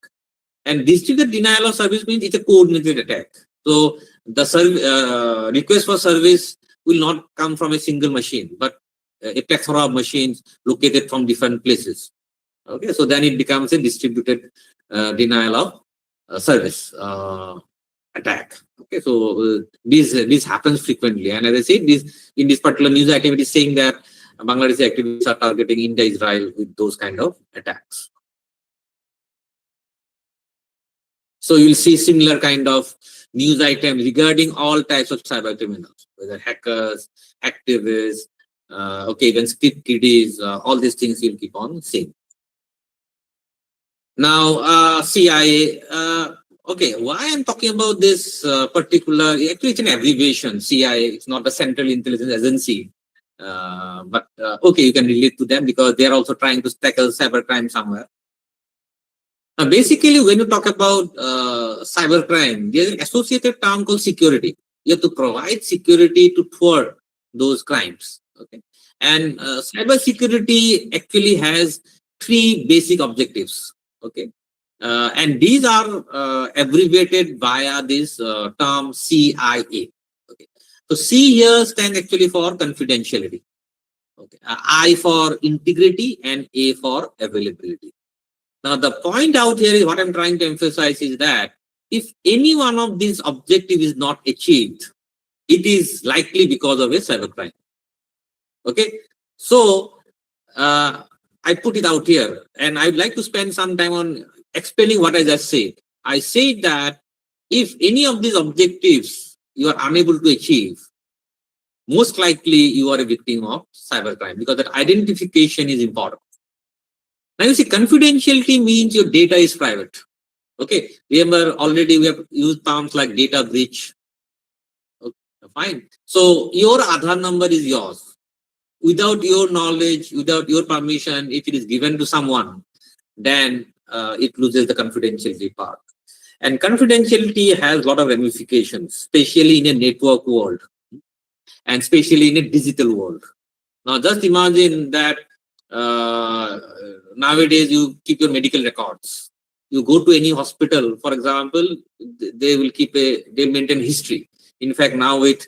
And distributed denial of service means it's a coordinated attack. So the request for service will not come from a single machine, but a plethora of machines located from different places. Okay, so then it becomes a distributed denial of service attack. Okay, so this happens frequently, and as I said, in this particular news item, it is saying that Bangladeshi activists are targeting India, Israel with those kind of attacks. So you'll see similar kind of news items regarding all types of cyber criminals, whether hackers, activists, okay, even script kiddies, all these things you'll keep on seeing. Now, CIA, okay, why I'm talking about this particular, actually it's an abbreviation, CIA, it's not a Central Intelligence Agency, but okay, you can relate to them because they're also trying to tackle cybercrime somewhere. Now, basically, when you talk about cybercrime, there's an associated term called security. You have to provide security to thwart those crimes. Okay, and cyber security actually has three basic objectives. Okay, and these are abbreviated via this term CIA. Okay, so C here stands actually for confidentiality. Okay, I for integrity and A for availability. Now, the point out here is what I'm trying to emphasize is that if any one of these objectives is not achieved, it is likely because of a cybercrime. Okay, so I put it out here, and I'd like to spend some time on explaining what I just said. I said that if any of these objectives you are unable to achieve, most likely you are a victim of cybercrime, because that identification is important. Now you see, confidentiality means your data is private. Okay, remember already we have used terms like data breach. Okay, fine. So your Aadhaar number is yours. Without your knowledge, without your permission, if it is given to someone, then it loses the confidentiality part. And confidentiality has a lot of ramifications, especially in a network world and especially in a digital world. Now just imagine that nowadays you keep your medical records. You go to any hospital, for example, they will maintain history. In fact, now with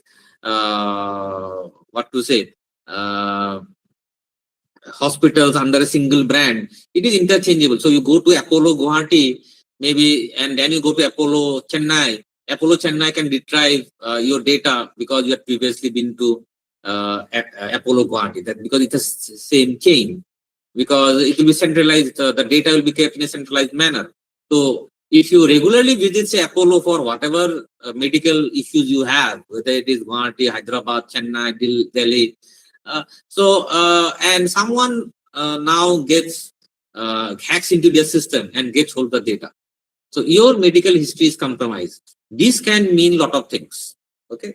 hospitals under a single brand, it is interchangeable. So you go to Apollo Guwahati, maybe, and then you go to Apollo Chennai. Apollo Chennai can retrieve your data because you have previously been to Apollo Guwahati. That because it's the same chain, because it will be centralized. The data will be kept in a centralized manner. So if you regularly visit, say, Apollo for whatever medical issues you have, whether it is Guwahati, Hyderabad, Chennai, Delhi, and someone now gets hacks into their system and gets hold of the data. So your medical history is compromised. This can mean a lot of things, okay?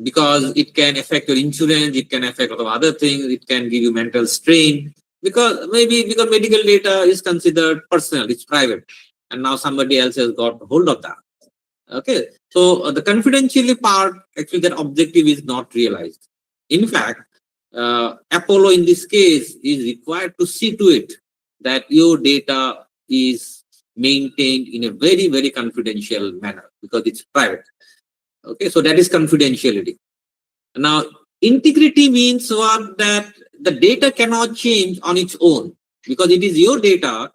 Because it can affect your insurance, it can affect a lot of other things, it can give you mental strain, because medical data is considered personal, it's private, and now somebody else has got hold of that. Okay, so the confidentiality part, actually that objective is not realized. In fact, Apollo in this case is required to see to it that your data is maintained in a very, very confidential manner because it's private. Okay, so that is confidentiality. Now, integrity means what? That the data cannot change on its own because it is your data.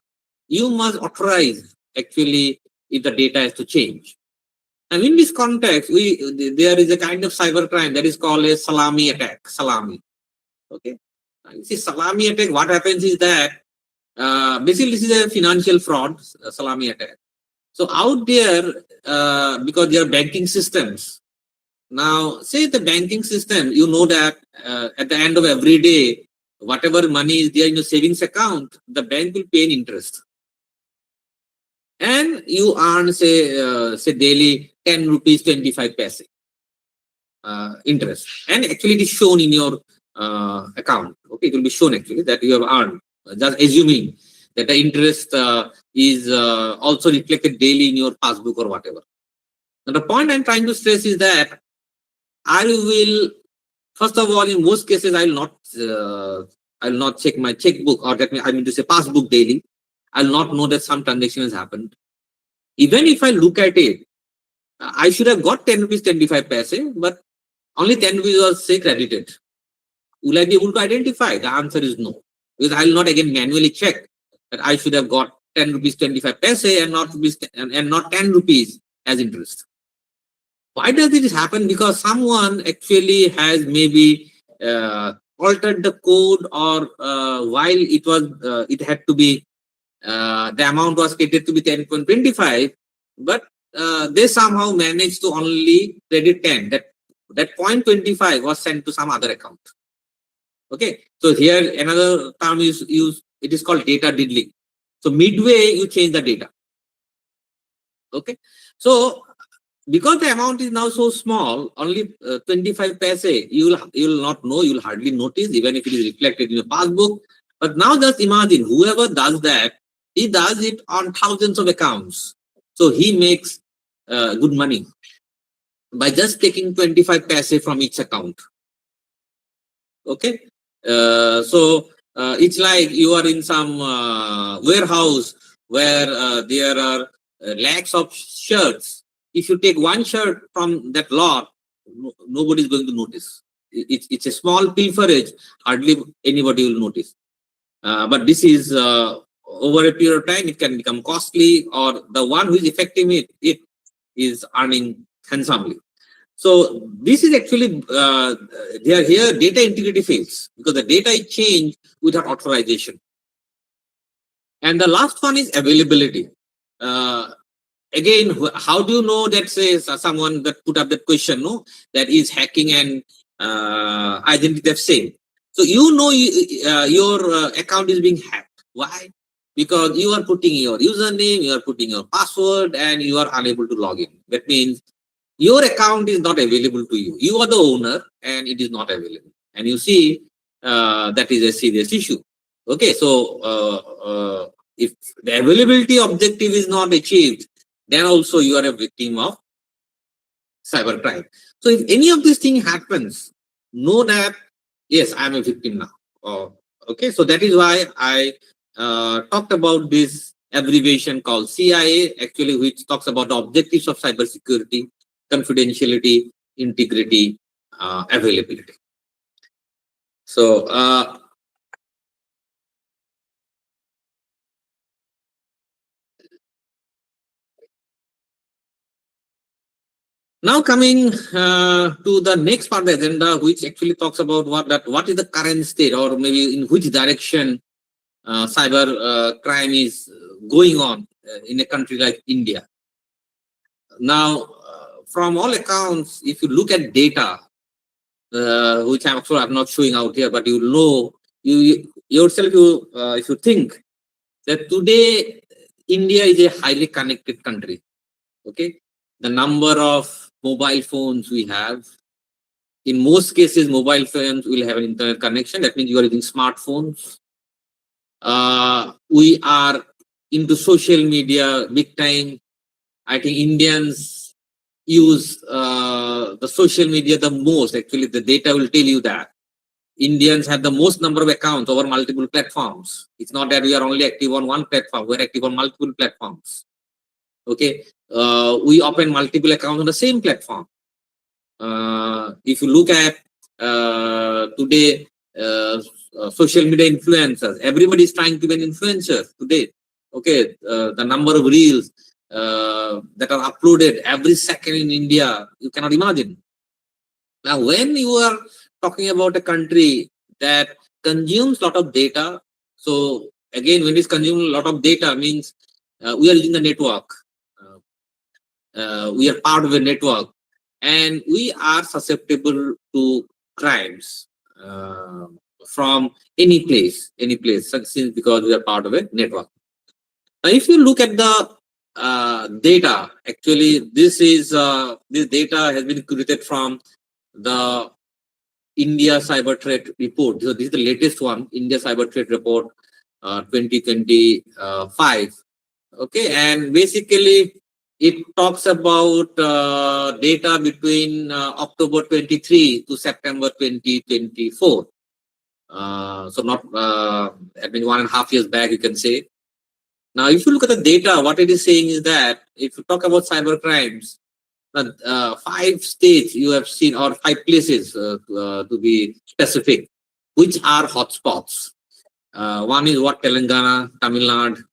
You must authorize actually if the data has to change. And in this context, there is a kind of cybercrime that is called a salami attack. Salami. Okay. You see, salami attack, what happens is that basically this is a financial fraud, salami attack. So out there, because there are banking systems. Now, say the banking system, you know that at the end of every day, whatever money is there in your savings account, the bank will pay an interest. And you earn, say daily 10 rupees 25 paise interest. And actually it is shown in your account. Okay, it will be shown actually that you have earned. Just assuming that the interest is also reflected daily in your passbook or whatever. Now, the point I'm trying to stress is that I will, first of all, in most cases, I will not check my checkbook, or that means I mean to say passbook daily. I'll not know that some transaction has happened. Even if I look at it, I should have got 10 rupees 25 paise, but only 10 rupees was say credited. Will I be able to identify? The answer is no. Because I will not again manually check that I should have got 10 rupees 25 paise and not 10 rupees as interest. Why does this happen? Because someone actually has maybe altered the code, or while it had to be the amount was stated to be 10.25, but they somehow managed to only credit 10. That 0.25 was sent to some other account. Okay, so here another term is used. It is called data diddling. So midway you change the data. Okay, so because the amount is now so small, only 25 paise, you will not know, you will hardly notice, even if it is reflected in your passbook. But now just imagine, whoever does that, he does it on thousands of accounts. So he makes good money by just taking 25 paise from each account. Okay, so it's like you are in some warehouse where there are lakhs of shirts. If you take one shirt from that lot, nobody is going to notice. It's a small pilferage, hardly anybody will notice. But this is over a period of time, it can become costly, or the one who is effecting it is earning handsomely. So this is actually here data integrity fails because the data is changed without authorization. And the last one is availability. Again, how do you know that says someone that put up that question, no, that is hacking and identity theft same. So you know your account is being hacked. Why? Because you are putting your username, you are putting your password, and you are unable to log in. That means your account is not available to you. You are the owner and it is not available. And you see that is a serious issue. Okay, so if the availability objective is not achieved, then also you are a victim of cybercrime. So if any of these things happens, know that, yes, I am a victim now. Okay, so that is why I talked about this abbreviation called CIA, actually, which talks about the objectives of cybersecurity: confidentiality, integrity, availability. So now coming to the next part of the agenda, which actually talks about what is the current state, or maybe in which direction cyber crime is going on in a country like India. Now, from all accounts, if you look at data, which I'm not showing out here, but you know, you yourself, if you think that today India is a highly connected country. Okay, the number of mobile phones we have, in most cases, mobile phones will have an internet connection. That means you are using smartphones. We are into social media big time. I think Indians use the social media the most. Actually, the data will tell you that Indians have the most number of accounts over multiple platforms. It's not that we are only active on one platform, we're active on multiple platforms. Okay, we open multiple accounts on the same platform. If you look at today, social media influencers, everybody is trying to be an influencer today. Okay, the number of reels that are uploaded every second in India, you cannot imagine. Now, when you are talking about a country that consumes a lot of data, so again, when it's consuming a lot of data, means we are using the network. We are part of a network, and we are susceptible to crimes from any place, since because we are part of a network. Now, if you look at the data, actually, this data has been created from the India Cyber Threat Report. So this is the latest one, India Cyber Threat Report 2025. Okay, and basically it talks about data between October 23 to September 2024. So not, I mean, 1.5 years back, you can say. Now, if you look at the data, what it is saying is that if you talk about cyber crimes, 5 states you have seen, or 5 places to be specific, which are hotspots. One is what? Telangana, Tamil Nadu,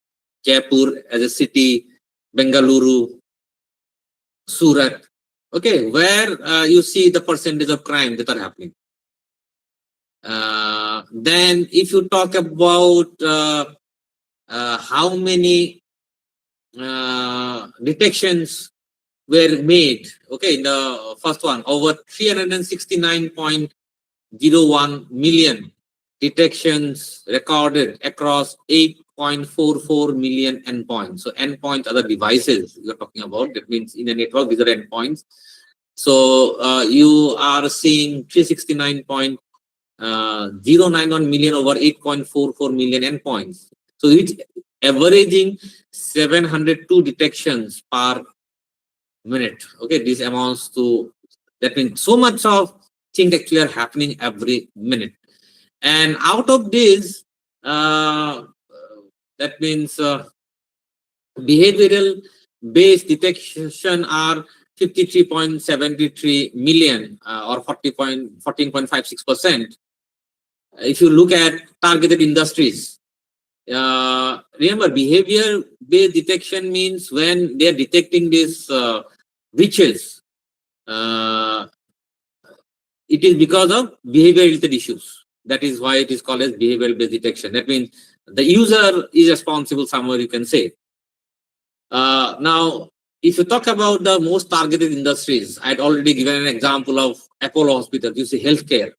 Jaipur as a city, Bengaluru, Surat. Okay, where you see the percentage of crime that are happening. Then if you talk about how many detections were made, okay, in the first one, over 369.01 million detections recorded across 8.44 million endpoints. So endpoints are the devices you're talking about. That means in a network, these are endpoints. So you are seeing 369.091 million over 8.44 million endpoints. So it's averaging 702 detections per minute. Okay, this amounts to, that means so much of things actually are happening every minute. And out of this, that means behavioral based detection are 53.73 million or 14.56%. If you look at targeted industries, remember, behavior based detection means when they are detecting these breaches, it is because of behavior related issues. That is why it is called as behavioral based detection. That means the user is responsible somewhere, you can say. Now, if you talk about the most targeted industries, I'd already given an example of Apollo Hospital, you see healthcare,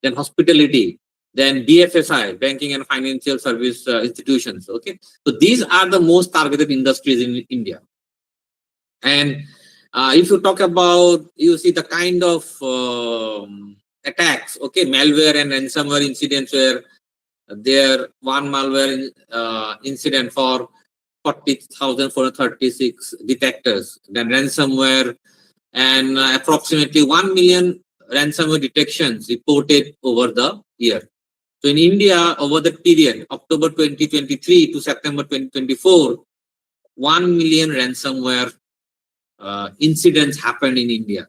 then hospitality, then BFSI, banking and financial service institutions. Okay, so these are the most targeted industries in India. And if you talk about, you see the kind of attacks, okay, malware and ransomware incidents where there one malware incident for 40,436 detectors, then ransomware, and approximately 1 million ransomware detections reported over the year. So in India, over the period, October 2023 to September 2024, 1 million ransomware incidents happened in India.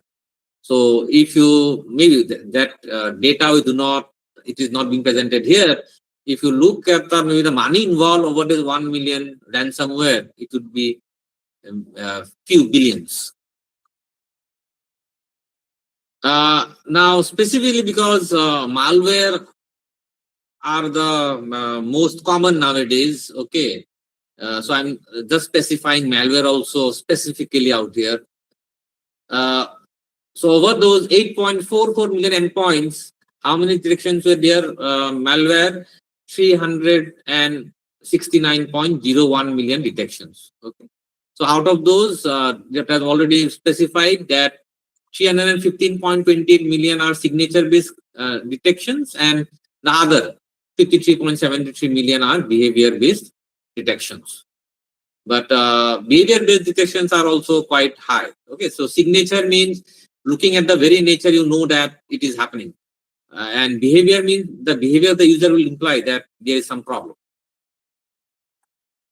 So if you, maybe that data we do not, it is not being presented here. If you look at maybe the money involved over this 1 million ransomware, it would be few billions. Now, specifically because malware are the most common nowadays, okay. So I'm just specifying malware also specifically out here. So over those 8.44 million endpoints, how many detections were there? Malware, 369.01 million detections. Okay. So out of those, that has already specified that 315.28 million are signature-based detections, and the other 53.73 million are behavior-based detections. But behavior-based detections are also quite high. Okay, so signature means looking at the very nature, you know that it is happening. And behavior means the behavior of the user will imply that there is some problem.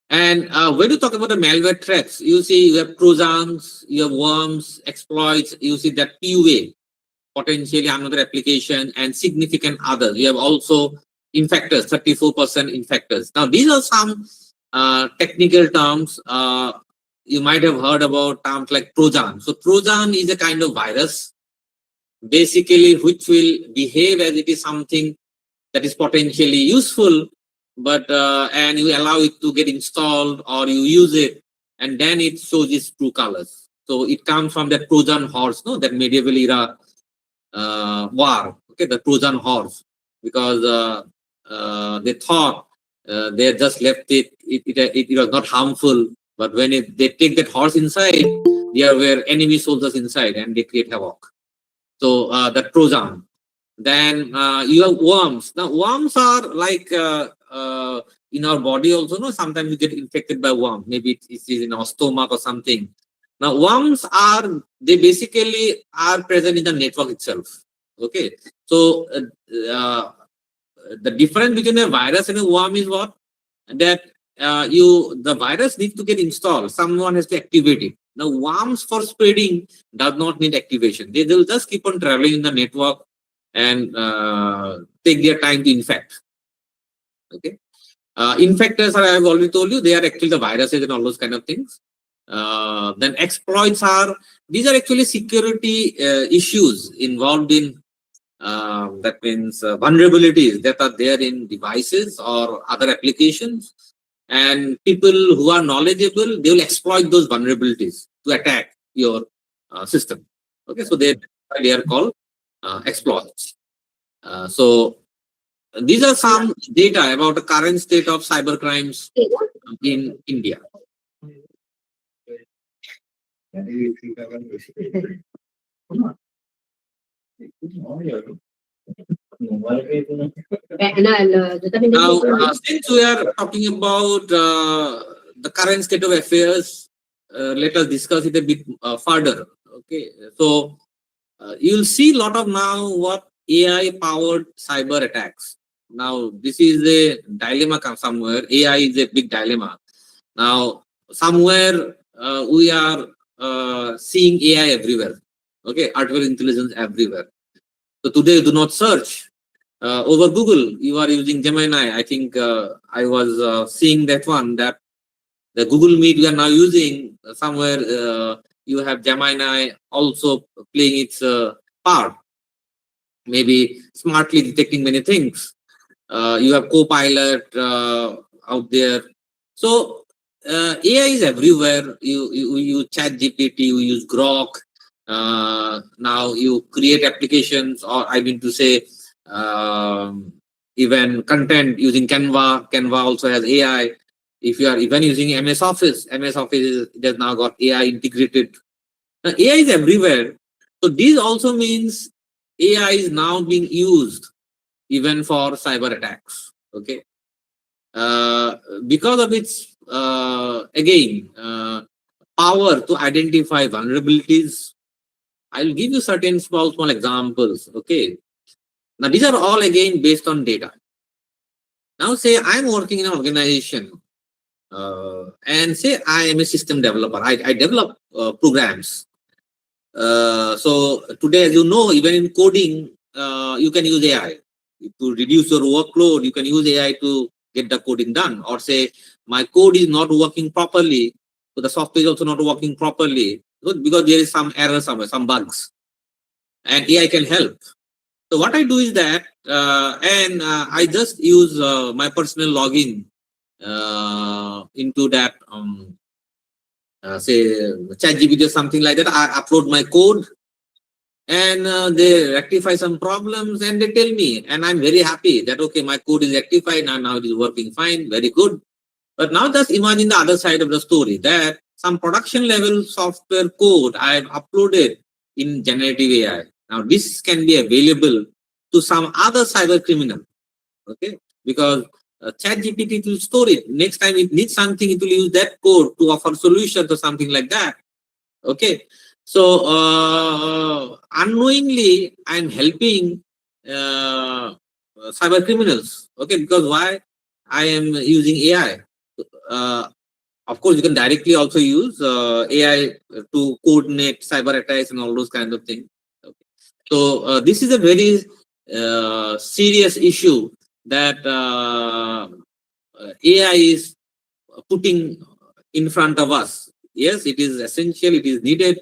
And when you talk about the malware threats, you see you have Trojans, you have worms, exploits, you see that PUA, potentially another application, and significant others. You have also infectors, 34% infectors. Now, these are some technical terms. You might have heard about terms like Trojan. So Trojan is a kind of virus, basically, which will behave as it is something that is potentially useful, but and you allow it to get installed or you use it, and then it shows its true colors. So it comes from that Trojan horse, no, that medieval era war, okay, the Trojan horse, because they thought they just left it, it was not harmful, but when they take that horse inside, there were enemy soldiers inside and they create havoc. So the Trojan. Then you have worms. Now worms are like in our body also. No, sometimes you get infected by worm. Maybe it is in our stomach or something. Now worms they basically are present in the network itself. Okay, so the difference between a virus and a worm is what? That the virus needs to get installed. Someone has to activate it. Now worms for spreading does not need activation. They will just keep on traveling in the network and take their time to infect. Okay. Infectors, I have already told you, they are actually the viruses and all those kind of things. Then exploits these are actually security issues involved in that means vulnerabilities that are there in devices or other applications, and people who are knowledgeable, they will exploit those vulnerabilities to attack your system. Okay, so they are called exploits. So these are some data about the current state of cyber crimes in India. Now, since we are talking about the current state of affairs, let us discuss it a bit further. Okay, so you'll see a lot of now what AI-powered cyber attacks. Now, this is a dilemma somewhere. AI is a big dilemma. Now, somewhere we are seeing AI everywhere. Okay, artificial intelligence everywhere. So today, do not search over Google. You are using Gemini. I think I was seeing that one, that the Google Meet we are now using somewhere. You have Gemini also playing its part, maybe smartly detecting many things. You have Copilot out there. So AI is everywhere. You use ChatGPT, you use Grok. Now you create applications, or I mean to say, even content using Canva. Canva also has AI. If you are even using MS Office, it has now got AI integrated. Now, AI is everywhere. So this also means AI is now being used even for cyber attacks. Okay, because of its again power to identify vulnerabilities. I'll give you certain small examples. Okay, now these are all again based on data. Now say I'm working in an organization and say I am a system developer. I develop programs. So today, as you know, even in coding, you can use AI to reduce your workload. You can use AI to get the coding done. Or say my code is not working properly, so the software is also not working properly because there is some error somewhere, some bugs, and AI can help. So what I do is that, I just use my personal login into that, say ChatGPT or something like that. I upload my code, and they rectify some problems, and they tell me, and I'm very happy that okay, my code is rectified and now it is working fine, very good. But now just imagine the other side of the story, that some production level software code I've uploaded in generative AI. Now this can be available to some other cyber criminal. Okay, because ChatGPT will store it. Next time it needs something, it will use that code to offer solutions or something like that. Okay, so unknowingly I'm helping cyber criminals. Okay, because why? I am using AI. Of course, you can directly also use AI to coordinate cyber attacks and all those kinds of things. Okay. So this is a very serious issue that AI is putting in front of us. Yes, it is essential, it is needed.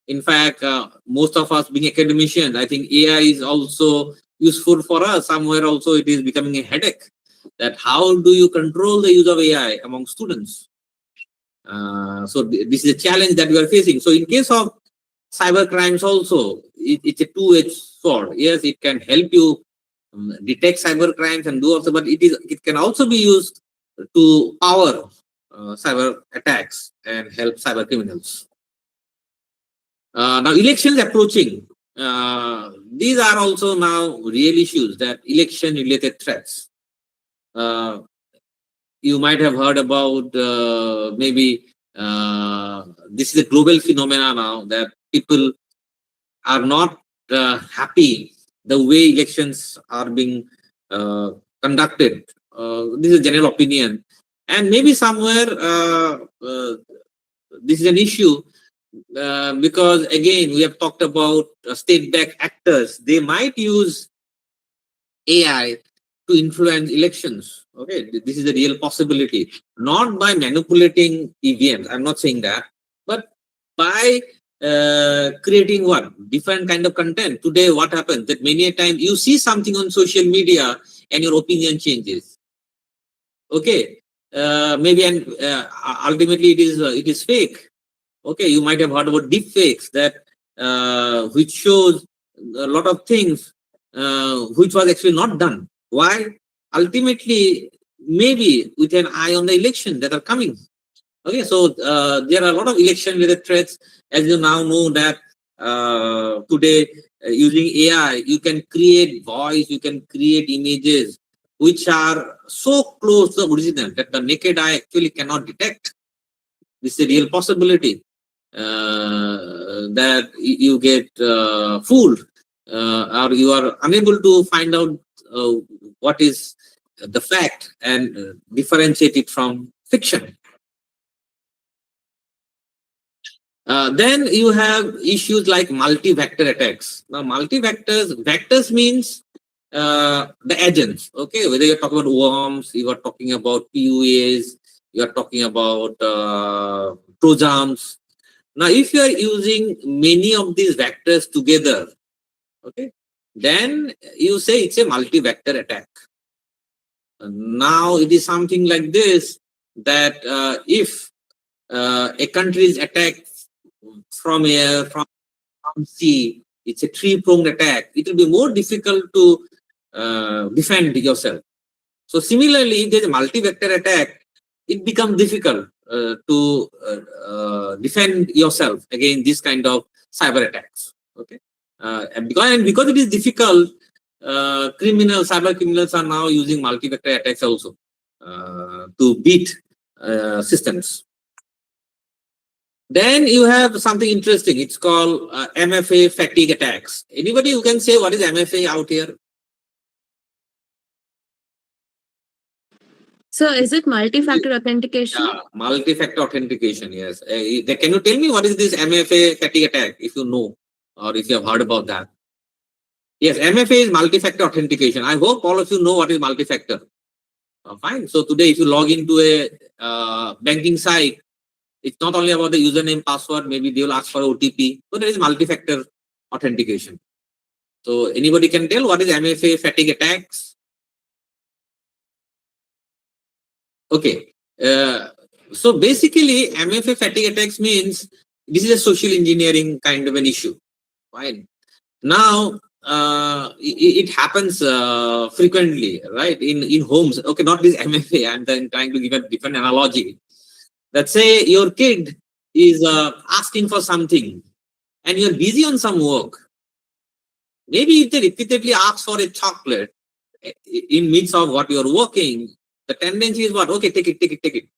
In fact, most of us being academicians, I think AI is also useful for us. Somewhere also it is becoming a headache, that how do you control the use of AI among students? So this is a challenge that we are facing. So in case of cyber crimes also, it's a two-edged sword. Yes, it can help you detect cyber crimes and do also, but it can also be used to power cyber attacks and help cyber criminals. Now elections approaching. these are also now real issues, that election related threats. You might have heard about maybe this is a global phenomena now, that people are not happy the way elections are being conducted. This is general opinion, and maybe somewhere this is an issue because again we have talked about state-backed actors. They might use AI to influence elections. Okay, this is a real possibility. Not by manipulating EVMs. I'm not saying that, but by creating what different kind of content. Today, what happens that many a time you see something on social media and your opinion changes. Okay, maybe and ultimately it is fake. Okay, you might have heard about deep fakes that which shows a lot of things which was actually not done. Why? Ultimately, maybe with an eye on the election that are coming. Okay, so there are a lot of election related threats. As you now know that today using AI, you can create voice, you can create images which are so close to the original that the naked eye actually cannot detect. This is a real possibility that you get fooled or you are unable to find out what is the fact and differentiate it from fiction. Then you have issues like multi-vector attacks. Now, vectors means the agents. Okay, whether you're talking about worms, you are talking about PUAs, you are talking about Trojans. Now, if you are using many of these vectors together, okay, then you say it's a multi-vector attack. Now, it is something like this, that if a country is attacked from air, from sea, it's a three-pronged attack, it will be more difficult to defend yourself. So similarly, if there's a multi-vector attack, it becomes difficult to defend yourself against this kind of cyber attacks. Okay, and because it is difficult, cyber criminals are now using multi-vector attacks also to beat systems. Then you have something interesting. It's called MFA fatigue attacks. Anybody who can say what is MFA out here? So is it multi-factor authentication? Yeah, multi-factor authentication, yes. Can you tell me what is this MFA fatigue attack, if you know, or if you have heard about that? Yes, MFA is multi-factor authentication. I hope all of you know what is multi-factor. Fine. So today, if you log into a banking site, it's not only about the username, password, maybe they will ask for OTP. So there is multi-factor authentication. So anybody can tell what is MFA fatigue attacks? Okay. So basically, MFA fatigue attacks means this is a social engineering kind of an issue. Fine. Now, it happens frequently, right? In homes. Okay, not this MFA. I'm then trying to give a different analogy. Let's say your kid is asking for something and you're busy on some work. Maybe if they repeatedly ask for a chocolate in midst of what you're working, the tendency is what? Okay, take it.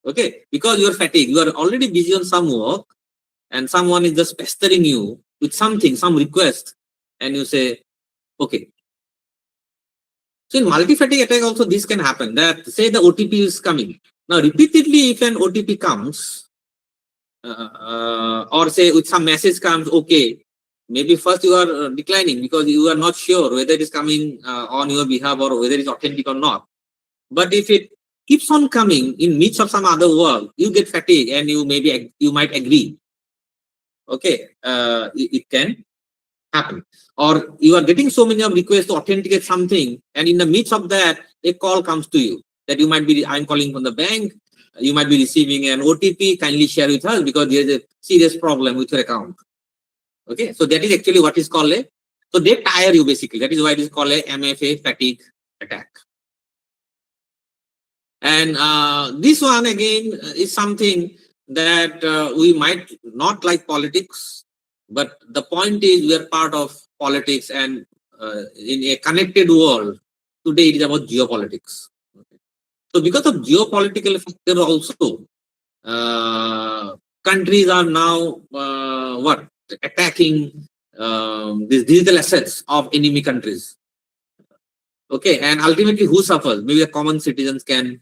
Okay, because you're fatigued, you are already busy on some work and someone is just pestering you with something, some request, and you say, okay. So in multi-fatigue attack also this can happen, that say the OTP is coming. Now repeatedly if an OTP comes, or say with some message comes, okay, maybe first you are declining because you are not sure whether it is coming on your behalf or whether it's authentic or not. But if it keeps on coming in midst of some other work, you get fatigued and you might agree. Okay, it can happen. Or you are getting so many of requests to authenticate something, and in the midst of that, a call comes to you that you might be, I'm calling from the bank, you might be receiving an OTP, kindly share with us because there is a serious problem with your account. Okay, so that is actually what is called so they tire you basically. That is why it is called a MFA fatigue attack. And this one again is something that we might not like politics. But the point is, we are part of politics, and in a connected world, today it is about geopolitics. Okay. So because of geopolitical factor also, countries are now attacking these digital assets of enemy countries. Okay, and ultimately who suffers? Maybe the common citizens can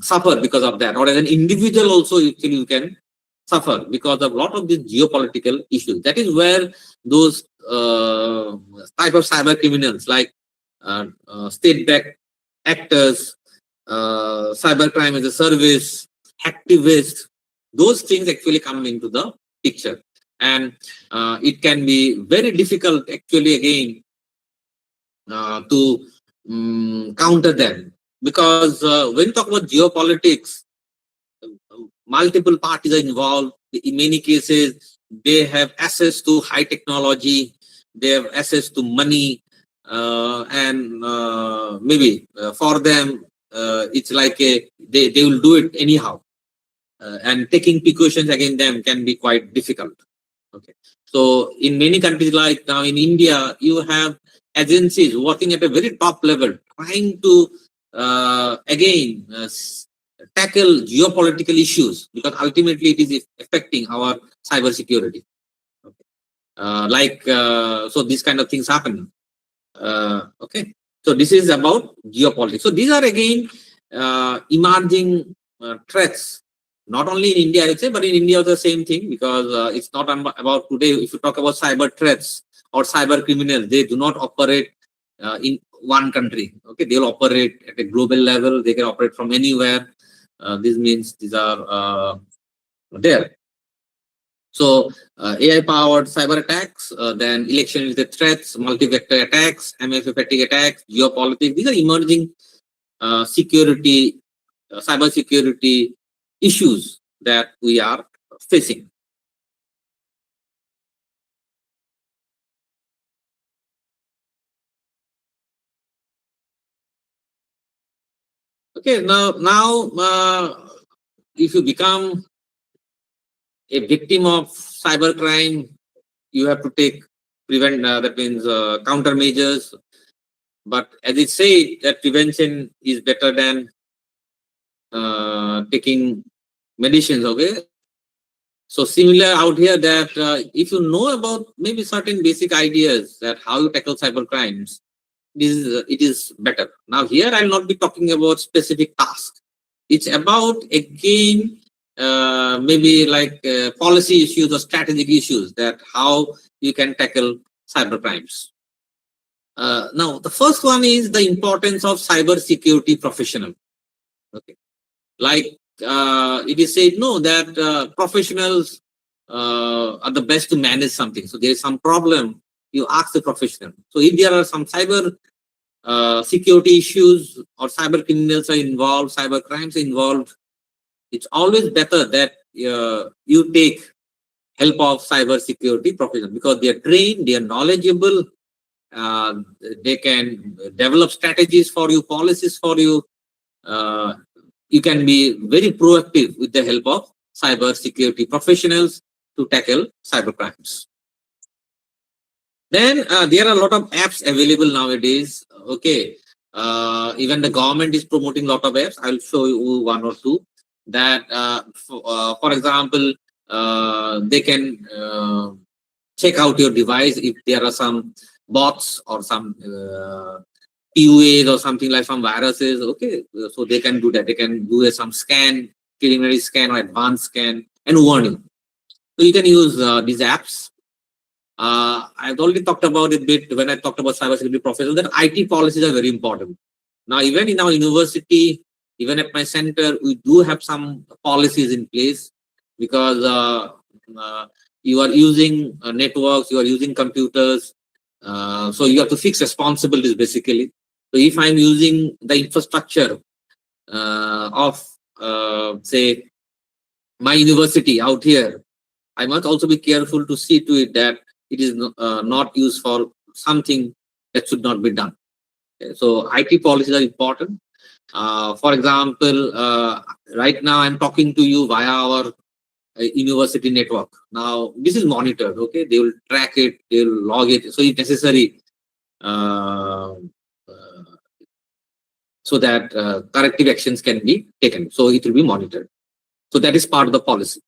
suffer because of that, or as an individual also you can suffer because of a lot of these geopolitical issues. That is where those type of cyber criminals like state-backed actors, cybercrime as a service, activists, those things actually come into the picture. And it can be very difficult actually again to counter them, because when you talk about geopolitics, multiple parties are involved. In many cases, they have access to high technology, they have access to money, and maybe for them, it's like they will do it anyhow. And taking precautions against them can be quite difficult. Okay. So in many countries, like now in India, you have agencies working at a very top level, trying to again tackle geopolitical issues, because ultimately it is affecting our cyber security. Okay. So these kind of things happen. Okay. So this is about geopolitics. So these are again emerging threats. Not only in India, I'd say, but in India, the same thing, because it's not about today. If you talk about cyber threats or cyber criminals, they do not operate in one country. Okay, they'll operate at a global level. They can operate from anywhere. This means these are there. So AI-powered cyber attacks, then election-related threats, multi-vector attacks, MFA fatigue attacks, geopolitics. These are emerging security, cyber security issues that we are facing. Okay, now if you become a victim of cybercrime, you have to take that means countermeasures. But as it said, that prevention is better than taking medicines. Okay. So similar out here, that if you know about maybe certain basic ideas that how you tackle cyber crimes, it is better. Now here I'll not be talking about specific tasks. It's about again maybe like policy issues or strategic issues, that how you can tackle cyber crimes. Now the first one is the importance of cyber security professional. Okay, like it is said no that professionals are the best to manage something. So there is some problem, you ask the professional. So if there are some cyber security issues or cyber criminals are involved, cyber crimes are involved, it's always better that you take help of cyber security professionals, because they are trained, they are knowledgeable, they can develop strategies for you, policies for you. You can be very proactive with the help of cyber security professionals to tackle cyber crimes. Then there are a lot of apps available nowadays. Okay, even the government is promoting a lot of apps. I'll show you one or two. That, for example, they can check out your device if there are some bots or some PUAs or something like some viruses. Okay, so they can do that. They can do some scan, preliminary scan or advanced scan, and warning. So you can use these apps. I've already talked about it a bit when I talked about cybersecurity professionals, that IT policies are very important. Now, even in our university, even at my center, we do have some policies in place, because you are using networks, you are using computers, so you have to fix responsibilities basically. So if I'm using the infrastructure of say my university out here, I must also be careful to see to it that it is not used for something that should not be done. Okay. So IT policies are important. For example, right now I'm talking to you via our university network. Now, this is monitored, okay? They will track it, they will log it. So if necessary, uh, uh, so that corrective actions can be taken. So it will be monitored. So that is part of the policy.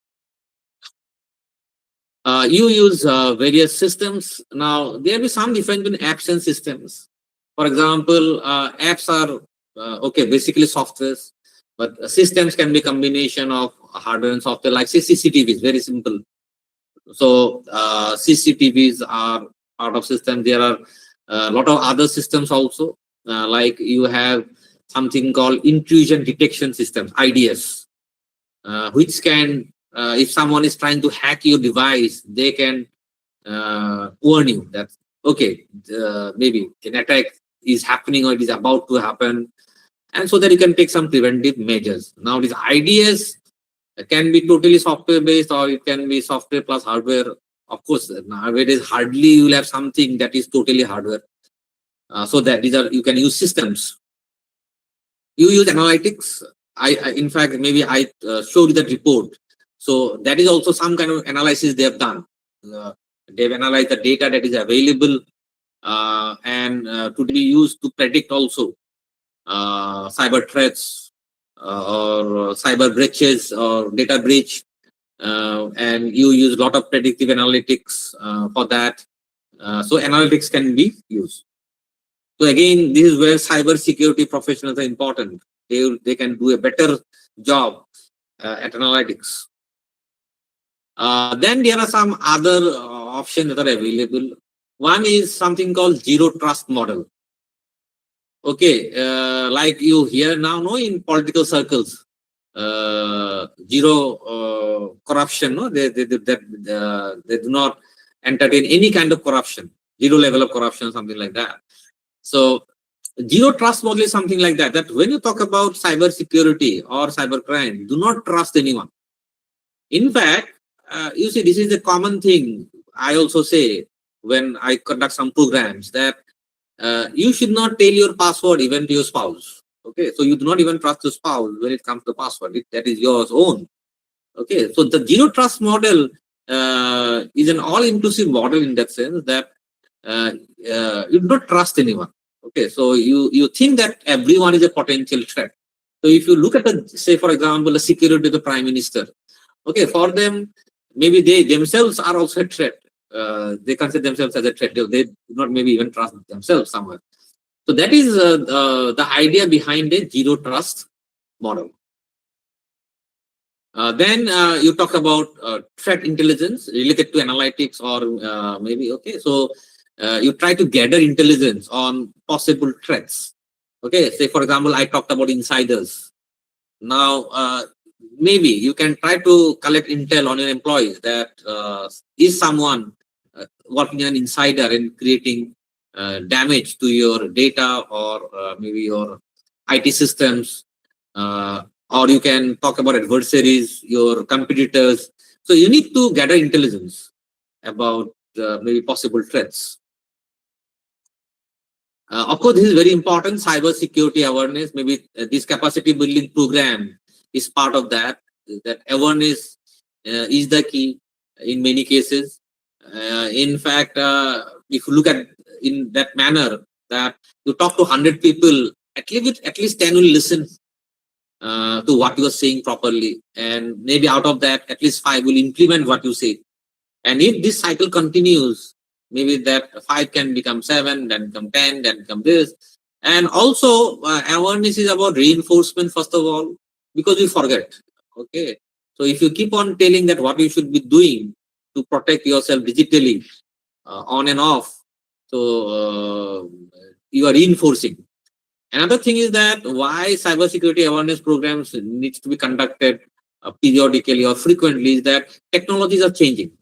You use various systems. Now, there will be some difference between apps and systems. For example, apps are, okay, basically softwares, but systems can be combination of hardware and software, like say CCTVs, very simple. So CCTVs are part of system. There are a lot of other systems also, like you have something called intrusion detection systems, IDS, which can, if someone is trying to hack your device, they can warn you that, okay, maybe an attack is happening or it is about to happen, and so that you can take some preventive measures. Now, this IDS can be totally software based, or it can be software plus hardware. Of course, nowadays hardly you will have something that is totally hardware. So that these are, you can use systems. You use analytics. In fact, maybe I showed you that report. So that is also some kind of analysis they have done. They've analyzed the data that is available, and to be used to predict also cyber threats, or cyber breaches or data breach. And you use a lot of predictive analytics for that. So analytics can be used. So again, this is where cyber security professionals are important. They can do a better job at analytics. Then there are some other options that are available. One is something called zero trust model. Okay, like you hear now, no, in political circles, zero corruption. No, they do not entertain any kind of corruption, zero level of corruption, something like that. So zero trust model is something like that. That when you talk about cyber security or cyber crime, do not trust anyone. In fact, you see, this is a common thing. I also say when I conduct some programs that you should not tell your password even to your spouse. Okay, so you do not even trust your spouse when it comes to password. That is yours own. Okay, so the zero trust model is an all-inclusive model in that sense that you do not trust anyone. Okay, so you think that everyone is a potential threat. So if you look at the, say for example, the security of the prime minister, okay, for them, maybe they themselves are also a threat. They consider themselves as a threat. They do not maybe even trust themselves somewhere. So that is the idea behind a zero trust model. Then you talk about threat intelligence related to analytics, or maybe, okay, so you try to gather intelligence on possible threats. Okay, say for example, I talked about insiders. Now, maybe you can try to collect intel on your employees that is someone working as an insider and creating damage to your data, or maybe your IT systems, or you can talk about adversaries, your competitors. So you need to gather intelligence about maybe possible threats. Of course, this is very important, cyber security awareness. Maybe this capacity building program is part of that. That awareness is the key in many cases. In fact, if you look at in that manner, that you talk to 100 people, at least 10 will listen to what you are saying properly, and maybe out of that, at least 5 will implement what you say. And if this cycle continues, maybe that 5 can become 7, then become 10, then become this. And also, awareness is about reinforcement, first of all, because we forget. Okay. So if you keep on telling that what you should be doing to protect yourself digitally, on and off, so you are reinforcing. Another thing is that why cybersecurity awareness programs needs to be conducted periodically or frequently is that technologies are changing.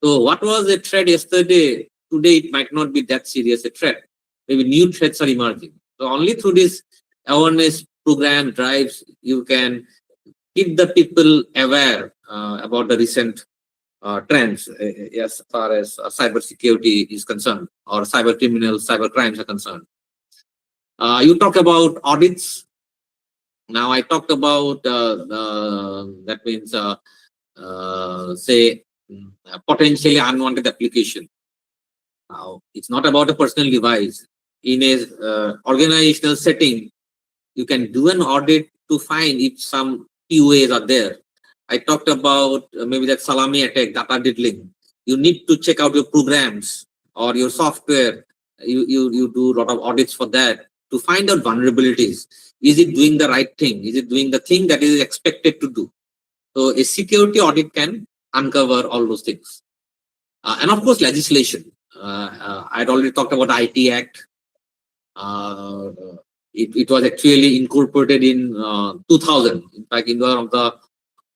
So what was a threat yesterday, today it might not be that serious a threat. Maybe new threats are emerging. So only through this awareness program drives, you can keep the people aware about the recent trends as far as cybersecurity is concerned, or cyber criminals, cyber crimes are concerned. You talk about audits. Now I talked about that means say, potentially unwanted application. Now, it's not about a personal device. In a organizational setting, you can do an audit to find if some POAs are there. I talked about maybe that salami attack, data diddling. You need to check out your programs or your software. You do a lot of audits for that to find out vulnerabilities. Is it doing the right thing? Is it doing the thing that is expected to do? So a security audit can uncover all those things. And of course, legislation. I'd already talked about the IT Act. It was actually incorporated in 2000. In fact, in one of the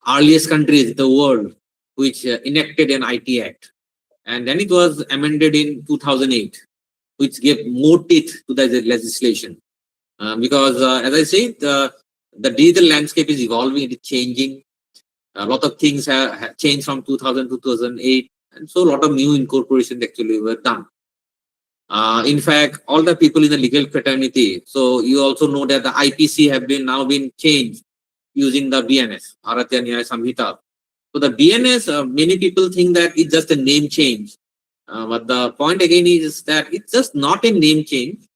earliest countries in the world which enacted an IT Act. And then it was amended in 2008, which gave more teeth to the legislation. Because, as I said, the digital landscape is evolving, it is changing. A lot of things have changed from 2000 to 2008. And so a lot of new incorporations actually were done. In fact, all the people in the legal fraternity, so you also know that the IPC have now been changed using the BNS, Bharatiya Nyaya Samhita. So the BNS, many people think that it's just a name change. But the point again is that it's just not a name change.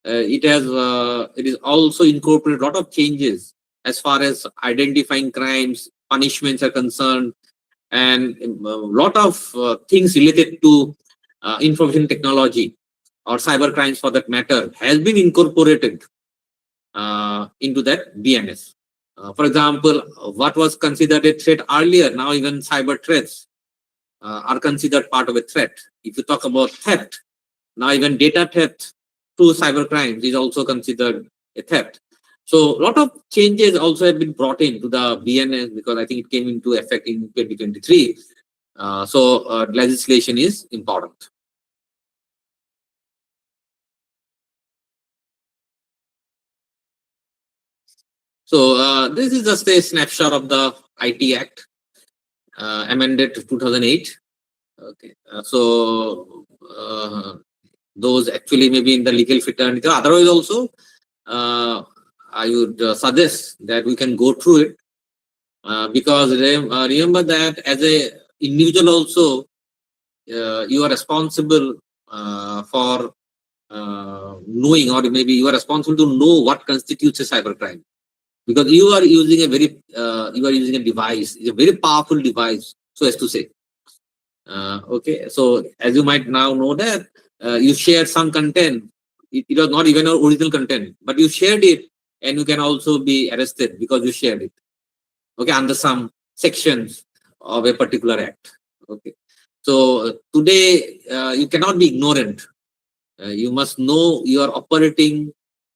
It is also incorporated a lot of changes as far as identifying crimes, punishments are concerned, and a lot of things related to information technology or cyber crimes for that matter has been incorporated into that BNS. For example, what was considered a threat earlier, now even cyber threats are considered part of a threat. If you talk about theft, now even data theft through cyber crimes is also considered a theft. So a lot of changes also have been brought into the BNS because I think it came into effect in 2023. So legislation is important. So this is just a snapshot of the IT Act, amended 2008. Okay, those actually maybe in the legal fraternity. Otherwise, also I would suggest that we can go through it because remember that as a individual also you are responsible for knowing, or maybe you are responsible to know what constitutes a cybercrime. Because you are using a device, it's a very powerful device, so as to say. Okay, so as you might now know that you shared some content, it was not even our original content, but you shared it and you can also be arrested because you shared it. Okay, under some sections of a particular act. Okay, so today you cannot be ignorant. You must know you are operating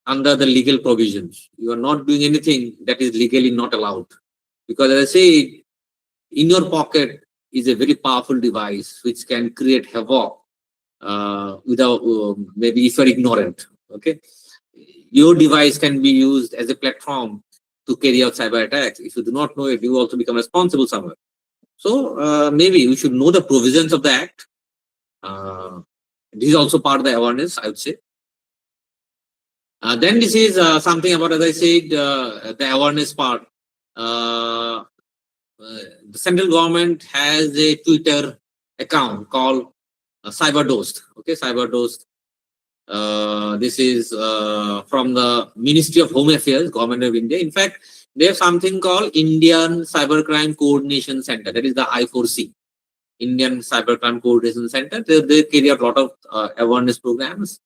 under the legal provisions. You are not doing anything that is legally not allowed. Because as I say, in your pocket is a very powerful device which can create havoc without maybe if you are ignorant. Okay, your device can be used as a platform to carry out cyber attacks. If you do not know it, you also become responsible somewhere. So maybe we should know the provisions of the act. This is also part of the awareness, I would say. Then this is something about, as I said, the awareness part. The central government has a Twitter account called CyberDost. Okay, CyberDost. This is from the Ministry of Home Affairs, Government of India. In fact, they have something called Indian Cybercrime Coordination Center. That is the I4C, Indian Cybercrime Coordination Center. They carry out a lot of awareness programs.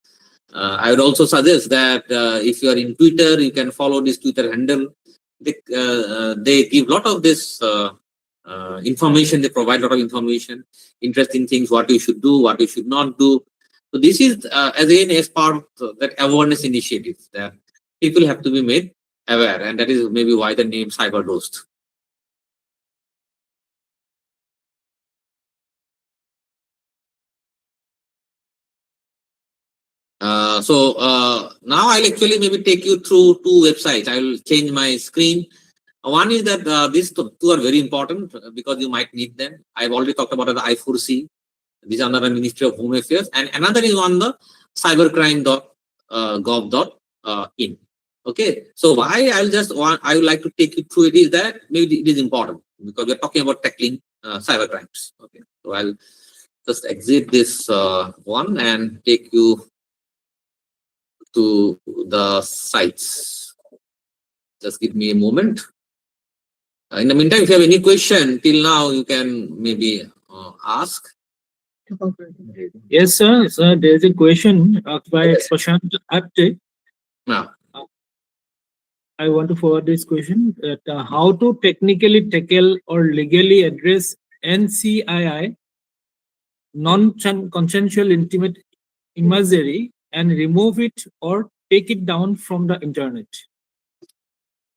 I would also suggest that if you are in Twitter, you can follow this Twitter handle. They give a lot of this information. They provide a lot of information, interesting things, what you should do, what you should not do. So this is again as part of that awareness initiative that people have to be made aware, and that is maybe why the name CyberDost. Now I'll actually maybe take you through two websites. I will change my screen. One is that these two are very important because you might need them. I've already talked about the I4C. These are under the Ministry of Home Affairs. And another is on the cybercrime.gov.in. Okay, so why I would like to take you through it is that maybe it is important because we're talking about tackling cyber crimes. Okay, so I'll just exit this one and take you to the sites. Just give me a moment. In the meantime, if you have any question till now, you can maybe ask. Yes, sir. Sir, there is a question by Prashant Apte. Yeah. I want to forward this question that how to technically tackle or legally address NCII, non-consensual intimate imagery, and remove it or take it down from the internet.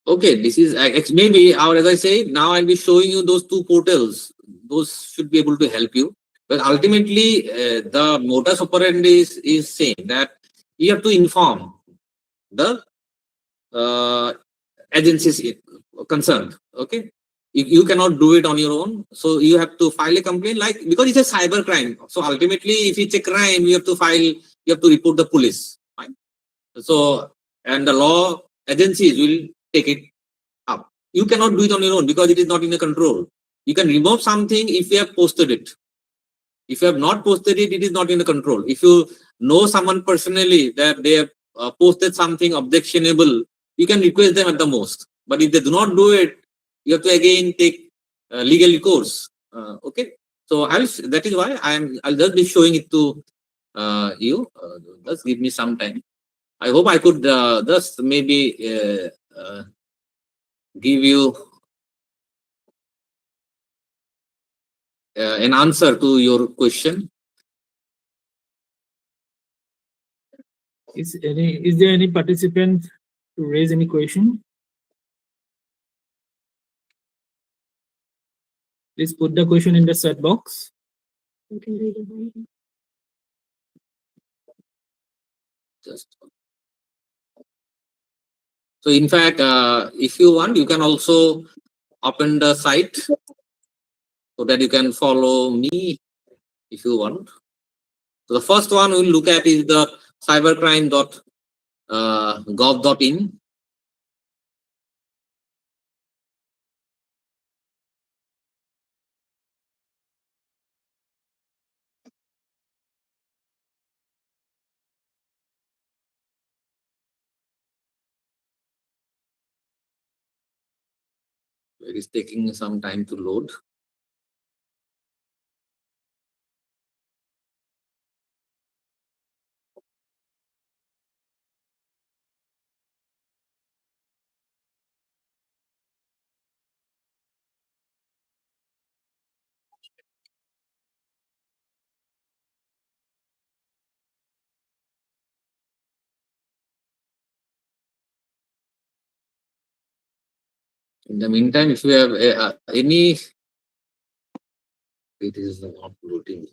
Okay, this is maybe, or as I say, now I'll be showing you those two portals. Those should be able to help you. But ultimately, the modus operandi is same, that you have to inform the agencies concerned. Okay, you cannot do it on your own, so you have to file a complaint, like, because it's a cyber crime. So ultimately, if it's a crime, you have to file, you have to report the police. Fine. So, and the law agencies will take it up. You cannot do it on your own because it is not in your control. You can remove something if you have posted it. If you have not posted it, it is not in the control. If you know someone personally that they have posted something objectionable, you can request them at the most. But if they do not do it, you have to again take legal recourse. Okay, so that is why I'll just be showing it to you. Just give me some time. I hope I could just maybe give you an answer to your question. Is there any participant to raise any question? Please put the question in the chat box. You can read it. Just so, in fact, if you want, you can also open the site so that you can follow me if you want. So the first one we'll look at is the cybercrime.gov.in. It is taking some time to load. In the meantime, if you have any, it is not loading.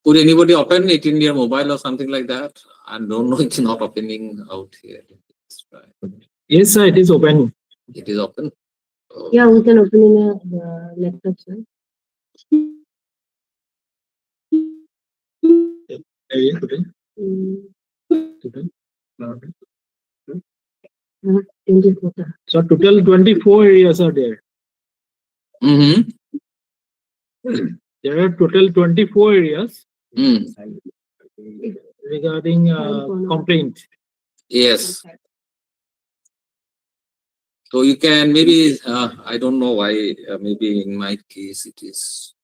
Could anybody open it in your mobile or something like that? I don't know, it's not opening out here. Let's try. Yes, sir, it is open. It is open. Oh. Yeah, we can open in a laptop, sir. Mm. 24. So total 24 areas are there. Mm-hmm. There are total 24 areas Mm. regarding complaint. Yes. So you can maybe, I don't know why, maybe in my case it is.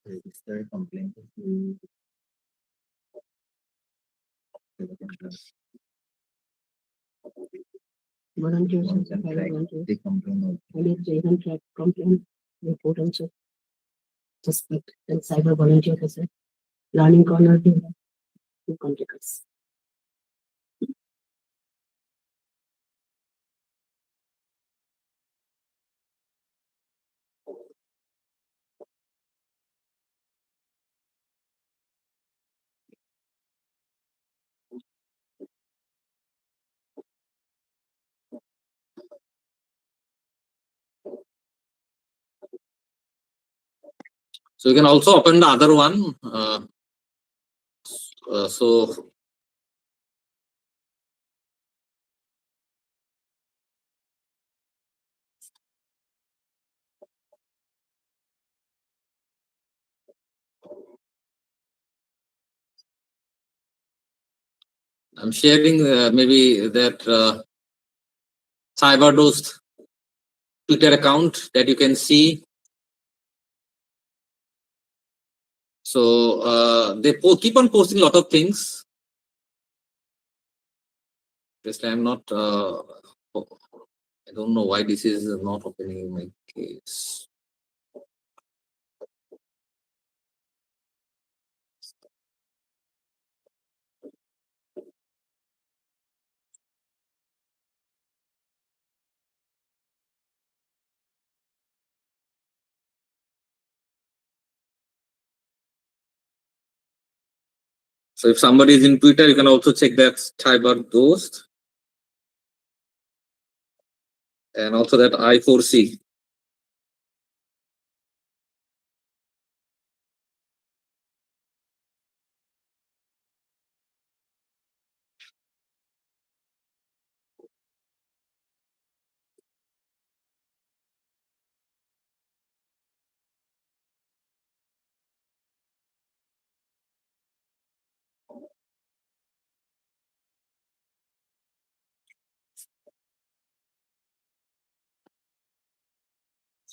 Register complaint. Volunteers, One can track volunteers. the complaint. I need to even track complaint report also. suspect and cyber volunteer আছে learning corner to contact us. So you can also open the other one. So I'm sharing maybe that CyberDost Twitter account that you can see. So they keep on posting a lot of things. Just I'm not. I don't know why this is not opening in my case. So if somebody is in Twitter, you can also check that CyberDost and also that I4C.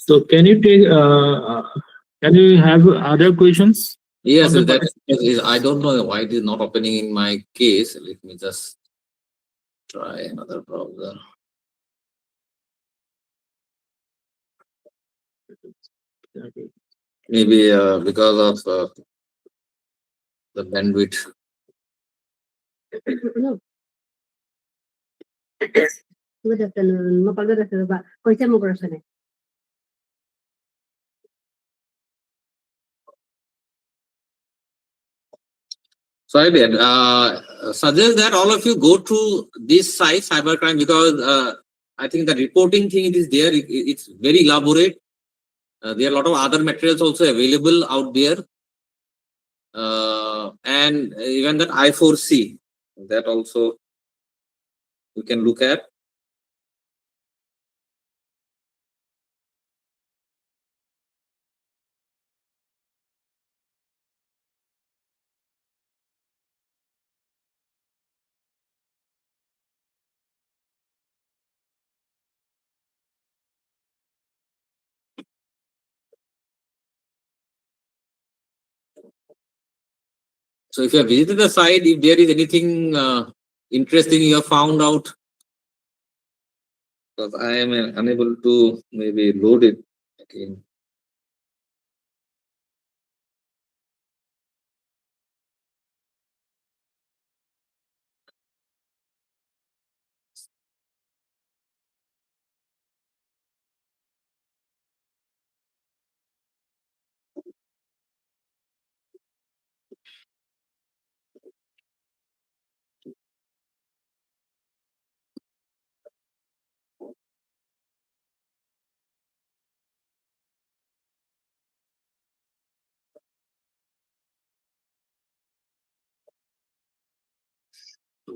So can you have other questions? Yes, On the that is, I don't know why it is not opening in my case. Let me just try another browser. Maybe because of the bandwidth. No. Good afternoon. Mapagod sa ba? Kung mo person eh. So I did suggest that all of you go to this site, cybercrime, because I think the reporting thing is there. It's very elaborate. There are a lot of other materials also available out there. And even that I4C, that also you can look at. So if you have visited the site, if there is anything interesting you have found out, because I am unable to maybe load it again.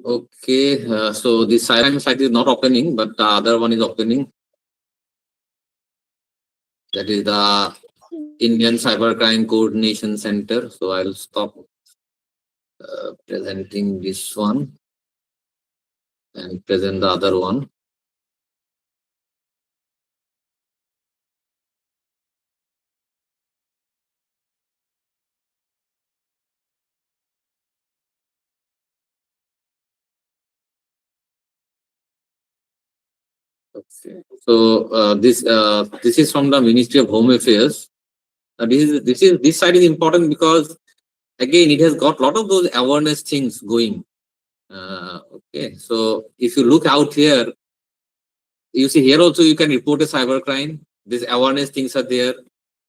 Okay, so the cybercrime site is not opening, but the other one is opening. That is the Indian Cybercrime Coordination Center. So I'll stop presenting this one and present the other one. Okay. So this is from the Ministry of Home Affairs. This side is important because again it has got a lot of those awareness things going. Okay, so if you look out here, you see here also you can report a cybercrime. These awareness things are there.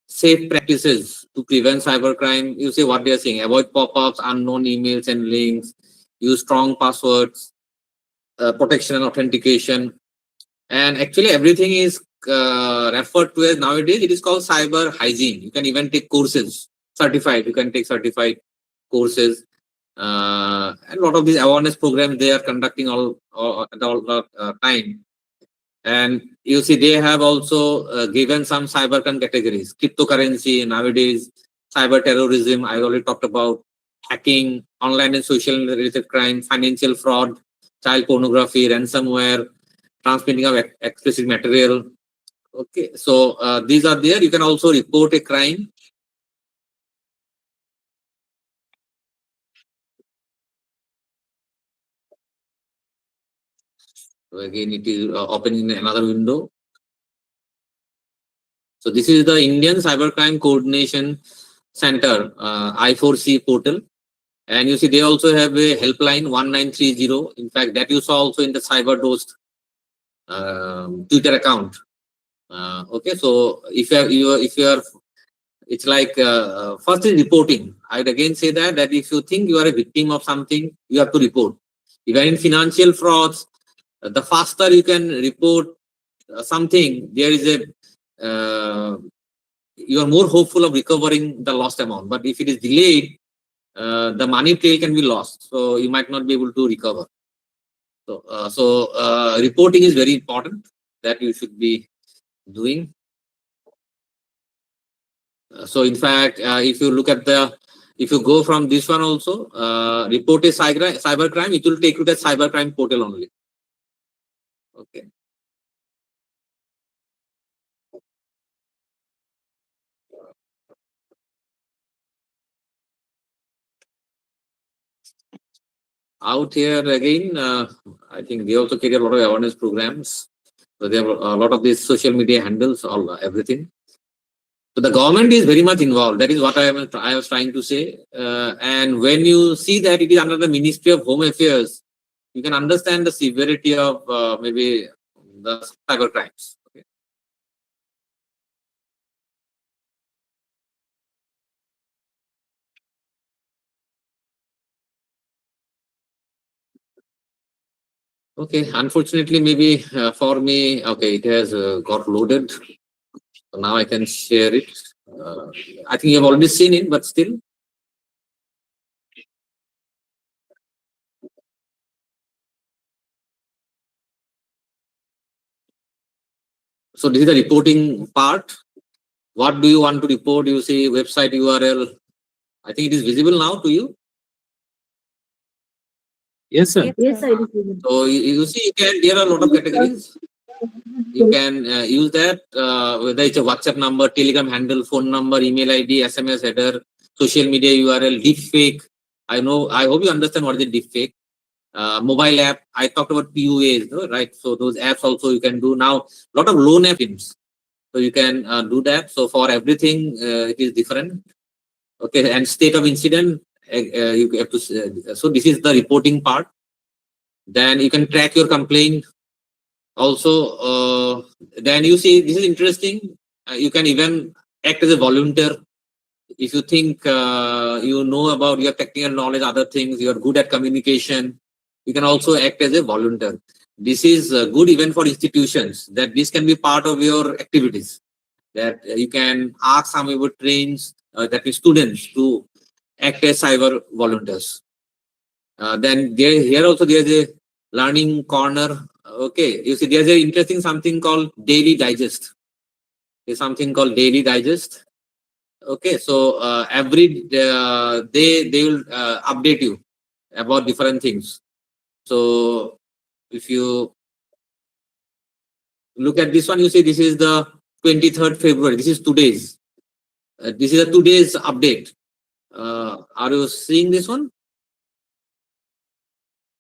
Safe practices to prevent cybercrime. You see what they are saying: avoid pop-ups, unknown emails and links, use strong passwords, protection and authentication. And actually everything is referred to as nowadays, it is called cyber hygiene. You can even take courses, certified. You can take certified courses. And a lot of these awareness programs they are conducting all at all time. And you see they have also given some cybercrime categories: cryptocurrency nowadays, cyber terrorism I already talked about, hacking, online and social related crime, financial fraud, child pornography, ransomware, transmitting of explicit material. Okay, so these are there. You can also report a crime. So again, it is opening in another window. So this is the Indian Cybercrime Coordination Center, I4C portal. And you see they also have a helpline 1930. In fact, that you saw also in the CyberDost Twitter account. Okay, so if you are, it's like first is reporting. I'd again say that if you think you are a victim of something, you have to report. Even in financial frauds, the faster you can report something, there is a you are more hopeful of recovering the lost amount. But if it is delayed, the money trail can be lost, so you might not be able to recover. So reporting is very important that you should be doing. So in fact, if you look at if you go from this one also, report a cybercrime, it will take you to the cybercrime portal only. Okay. Out here again, I think they also carry a lot of awareness programs. So they have a lot of these social media handles, everything. So the government is very much involved. That is what I was trying to say. And when you see that it is under the Ministry of Home Affairs, you can understand the severity of maybe the cyber crimes. Okay. Okay, unfortunately, maybe for me, okay, it has got loaded. So now I can share it. I think you have already seen it, but still. So this is the reporting part. What do you want to report? You see website URL. I think it is visible now to you. Yes, sir. Yes, I do. So you see, there are a lot of categories. You can use that, whether it's a WhatsApp number, Telegram handle, phone number, email ID, SMS header, social media URL, deepfake. I hope you understand what is a deepfake. Mobile app. I talked about PUAs, right? So those apps also you can do now. A lot of loan apps. So you can do that. So for everything, it is different. Okay, and state of incident. You have to. So this is the reporting part. Then you can track your complaint. Also, then you see this is interesting. You can even act as a volunteer. If you think you know about your technical knowledge, other things, you are good at communication, you can also act as a volunteer. This is good even for institutions, that this can be part of your activities, that you can ask some of your trains, that is students, to act as cyber volunteers. Then here also there is a learning corner. Okay, you see there's an interesting something called Daily Digest. There's something called Daily Digest. Okay, so every day they will update you about different things. So if you look at this one, you see this is the 23rd February. This is today's. This is a today's update. Are you seeing this one?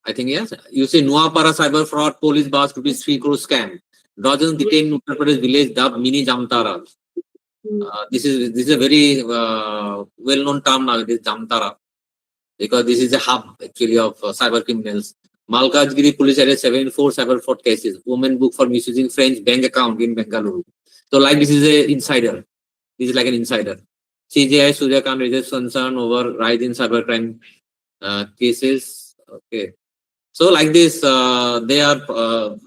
I think yes. You see Nuapara cyber fraud, police bars rupees 3 crore scam. Dozens detained in Uttar Pradesh village dubbed mini Jamtara. This is a very well-known term now. It is Jamtara, because this is a hub actually of cyber criminals. Malkajgiri police arrested 74 cyber fraud cases. Women booked for misusing French bank account in Bengaluru. So like this is a insider. This is like an insider. CJI Suryakant raises concern over rise in cybercrime cases. Okay. So like this, they are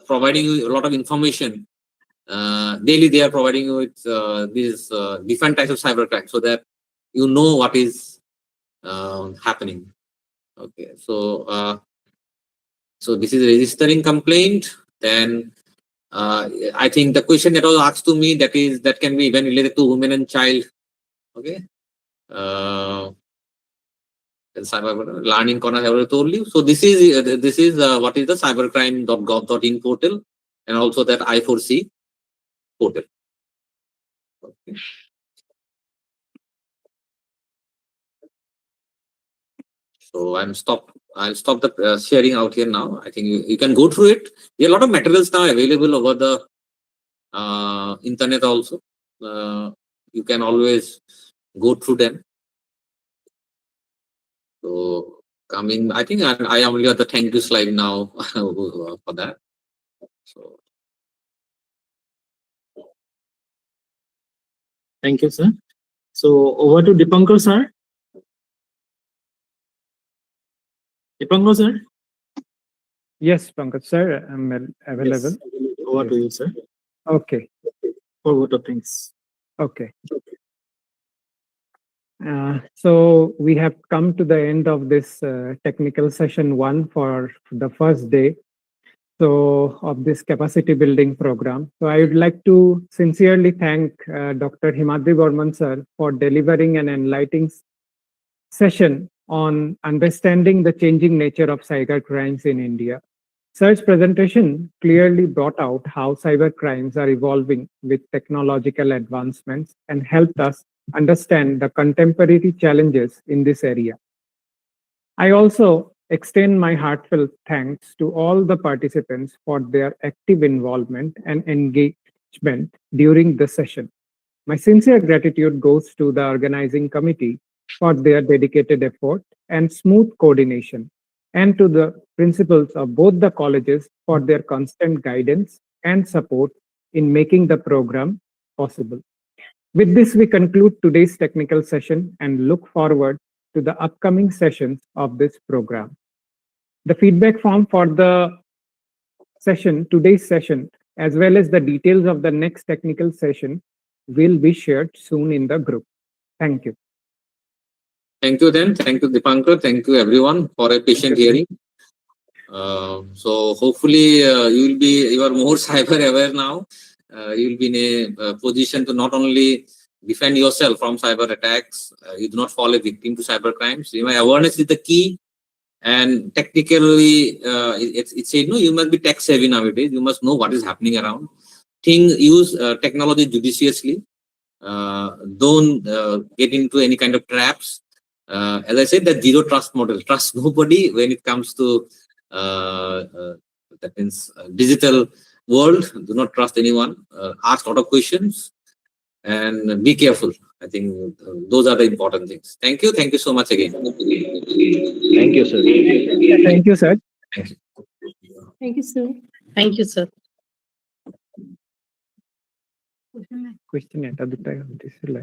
providing you a lot of information. Daily they are providing you with these different types of cybercrime, so that you know what is happening. Okay. So so this is registering complaint. Then I think the question that was asked to me, that can be even related to women and child. Okay. And cyber learning corner I already told you. So this is what is the cybercrime.gov.in portal, and also that I4C portal. Okay. So I'll stop the sharing out here now. I think you can go through it. There are a lot of materials now available over the internet also. You can always go through them. So coming, I think I am only at the thank you slide now for that. So Thank you, sir. So over to Dipankar, sir. Dipankar, sir. Yes, Pankaj sir, I'm available. Yes. Over to you, sir. Okay, Forward of things. okay. So we have come to the end of this technical session 1 for the first day of this capacity building program. So I would like to sincerely thank Dr. Himadri Burman sir for delivering an enlightening session on understanding the changing nature of cyber crimes in India. Sir's presentation clearly brought out how cyber crimes are evolving with technological advancements and helped us understand the contemporary challenges in this area. I also extend my heartfelt thanks to all the participants for their active involvement and engagement during the session. My sincere gratitude goes to the organizing committee for their dedicated effort and smooth coordination, and to the principals of both the colleges for their constant guidance and support in making the program possible. With this, we conclude today's technical session and look forward to the upcoming sessions of this program. The feedback form for the today's session, as well as the details of the next technical session, will be shared soon in the group. Thank you. thank you then. Thank you, Dipankar. Thank you everyone for a patient hearing. So hopefully you are more cyber aware now. You will be in a position to not only defend yourself from cyber attacks, you do not fall a victim to cyber crimes. Awareness is the key, and technically it's said, no, you must be tech savvy nowadays. You must know what is happening around. Use technology judiciously. Don't get into any kind of traps. As I said, the zero trust model. Trust nobody when it comes to that means digital world. Do not trust anyone. Ask a lot of questions and be careful. I think those are the important things. Thank you. Thank you so much again. Thank you, sir. Thank you, sir. Thank you. Thank you, sir. Thank you, sir. Question এটা দুটাই দিছিল